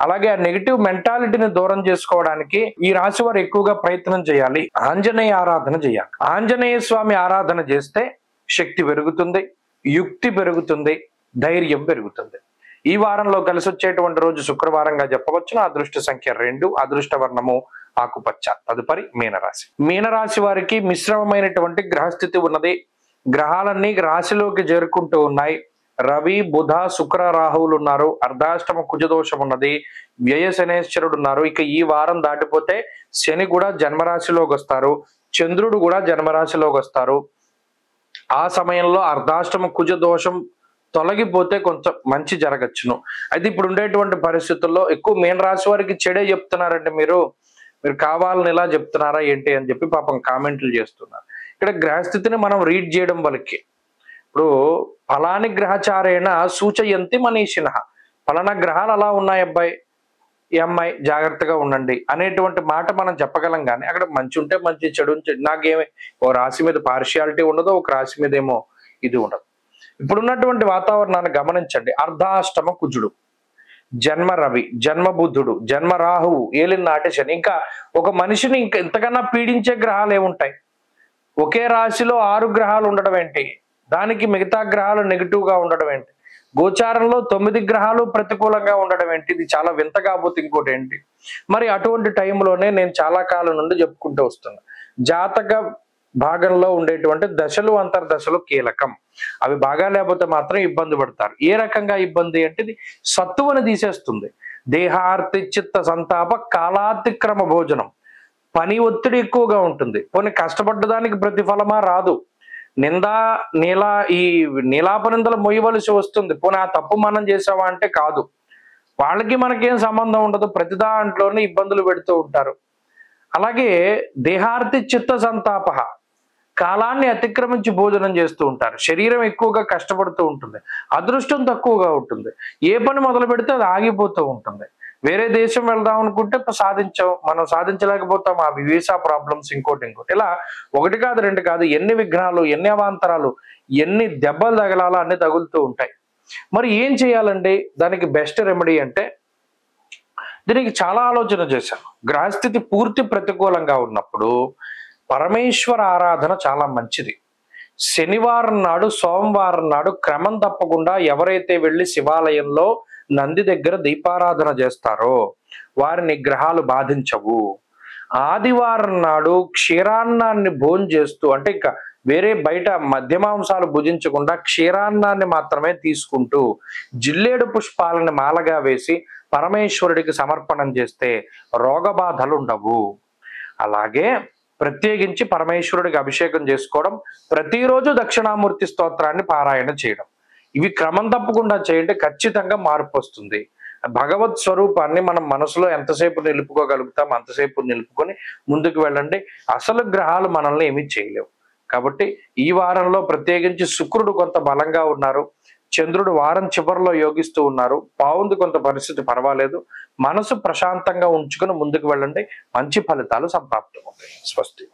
అలాగే ఆ నెగిటివ్ మెంటాలిటీని దూరం చేసుకోవడానికి ఈ రాశి వారు ఎక్కువగా ప్రయత్నం చేయాలి. ఆంజనేయ ఆరాధన చేయాలి. ఆంజనేయ స్వామి ఆరాధన చేస్తే శక్తి పెరుగుతుంది, యుక్తి పెరుగుతుంది, ధైర్యం పెరుగుతుంది. ఈ వారంలో కలిసి వచ్చేటువంటి రోజు శుక్రవారంగా చెప్పవచ్చును. అదృష్ట సంఖ్య 2, అదృష్ట వర్ణము ఆకుపచ్చ. తదుపరి మీనరాశి. మీనరాశి వారికి మిశ్రమమైనటువంటి గ్రహస్థితి ఉన్నది. గ్రహాలన్నీ రాశిలోకి చేరుకుంటూ ఉన్నాయి. రవి బుధ శుక్ర రాహువులు ఉన్నారు. అర్ధాష్టమ కుజదోషం ఉన్నది. వ్యయ శనేశ్వరుడు ఉన్నారు. ఇక ఈ వారం దాటిపోతే శని కూడా జన్మరాశిలోకి వస్తారు. చంద్రుడు కూడా జన్మరాశిలోకి వస్తారు. ఆ సమయంలో అర్ధాష్టమ కుజ దోషం తొలగిపోతే కొంచెం మంచి జరగచ్చును. అయితే ఇప్పుడు ఉండేటువంటి పరిస్థితుల్లో ఎక్కువ మీన రాశి వారికి చెడే చెప్తున్నారంటే మీరు కావాలని ఇలా చెప్తున్నారా ఏంటి అని చెప్పి పాపం కామెంట్లు చేస్తున్నారు. ఇక్కడ గ్రహస్థితిని మనం రీడ్ చేయడం వరకే. ఇప్పుడు ఫలాని గ్రహచారేణ సూచయంతి మనీషిణ, ఫలానా గ్రహాలు అలా ఉన్నాయి అబ్బాయి, ఈ అమ్మాయి జాగ్రత్తగా ఉండండి అనేటువంటి మాట మనం చెప్పగలం. కానీ అక్కడ మంచి ఉంటే మంచి, చెడు ఉంటే నాకేమి ఓ రాశి మీద పార్షియాలిటీ ఉండదు, ఒక రాశి మీద ఏమో ఇది ఉండదు. ఇప్పుడున్నటువంటి వాతావరణాన్ని గమనించండి. అర్ధాష్టమ కుజుడు, జన్మ రవి, జన్మ బుద్ధుడు, జన్మ రాహువు, ఏలిన నాటి శని. ఇంకా ఒక మనిషిని ఇంకా ఇంతకన్నా పీడించే గ్రహాలు ఏముంటాయి? ఒకే రాశిలో 6 గ్రహాలు ఉండడం ఏంటి? దానికి మిగతా గ్రహాలు నెగిటివ్ గా ఉండడం ఏంటి? గోచారంలో 9 గ్రహాలు ప్రతికూలంగా ఉండడం ఏంటి? ఇది చాలా వింత. కాబోతే ఇంకోటి ఏంటి మరి? అటువంటి టైంలోనే నేను చాలా కాలం నుండి చెప్పుకుంటూ వస్తున్నా, జాతక భాగంలో ఉండేటువంటి దశలు అంతర్దశలు కీలకం. అవి బాగా లేకపోతే మాత్రం ఇబ్బంది పడతారు. ఏ రకంగా ఇబ్బంది అంటే ఇది సత్తువని తీసేస్తుంది. దేహార్తి చిత్త సంతాప కాలాతిక్రమ భోజనం. పని ఒత్తిడి ఎక్కువగా ఉంటుంది. పోనీ కష్టపడ్డదానికి ప్రతిఫలమా రాదు. ఈ నీలాపనిందలు మొయ్యవలసి వస్తుంది. పోనీ ఆ తప్పు మనం చేసావా అంటే కాదు. వాళ్ళకి మనకేం సంబంధం ఉండదు. ప్రతి దాంట్లోనే ఇబ్బందులు పెడుతూ ఉంటారు. అలాగే దేహార్తి చిత్త సంతాప, కాలాన్ని అతిక్రమించి భోజనం చేస్తూ ఉంటారు. శరీరం ఎక్కువగా కష్టపడుతూ ఉంటుంది. అదృష్టం తక్కువగా ఉంటుంది. ఏ పని మొదలు పెడితే అది ఆగిపోతూ ఉంటుంది. వేరే దేశం వెళ్దాం అనుకుంటే మనం సాధించలేకపోతాం. ఆ వీసా ప్రాబ్లమ్స్, ఇంకోటి ఇలా 1 కాదు 2 కాదు, ఎన్ని విఘ్నాలు, ఎన్ని అవాంతరాలు, ఎన్ని దెబ్బలు తగలాలో అన్ని తగులుతూ ఉంటాయి. మరి ఏం చేయాలండి? దానికి బెస్ట్ రెమెడీ అంటే దీనికి చాలా ఆలోచన చేశాను. గ్రహస్థితి పూర్తి ప్రతికూలంగా ఉన్నప్పుడు పరమేశ్వర ఆరాధన చాలా మంచిది. శనివారం నాడు, సోమవారం నాడు క్రమం తప్పకుండా ఎవరైతే వెళ్ళి శివాలయంలో నంది దగ్గర దీపారాధన చేస్తారో వారిని గ్రహాలు బాధించవు. ఆదివారం నాడు క్షీరాన్నాన్ని భోంచేస్తూ, అంటే ఇంకా వేరే బయట మధ్యమాంసాలు భుజించకుండా క్షీరాన్నాన్ని మాత్రమే తీసుకుంటూ జిల్లేడు పుష్పాలని మాలగా వేసి పరమేశ్వరుడికి సమర్పణం చేస్తే రోగబాధలు ఉండవు. అలాగే ప్రత్యేకించి పరమేశ్వరుడికి అభిషేకం చేసుకోవడం, ప్రతిరోజు దక్షిణామూర్తి స్తోత్రాన్ని పారాయణ చేయడం, ఇవి క్రమం తప్పకుండా చేయండి. ఖచ్చితంగా మార్పు వస్తుంది. భగవత్ స్వరూపాన్ని మనం మనసులో ఎంతసేపు నిలుపుకోగలుగుతాం అంతసేపు నిలుపుకొని ముందుకు వెళ్ళండి. అసలు గ్రహాలు మనల్ని ఏమీ చేయలేవు. కాబట్టి ఈ వారంలో ప్రత్యేకించి శుక్రుడు కొంత బలంగా ఉన్నారు. చంద్రుడు వారం చివరిలో యోగిస్తూ ఉన్నారు. బాగుంది, కొంత పరిస్థితి పర్వాలేదు. మనసు ప్రశాంతంగా ఉంచుకుని ముందుకు వెళ్ళండి. మంచి ఫలితాలు సంప్రాప్తం అవుతాయి. స్వస్తి.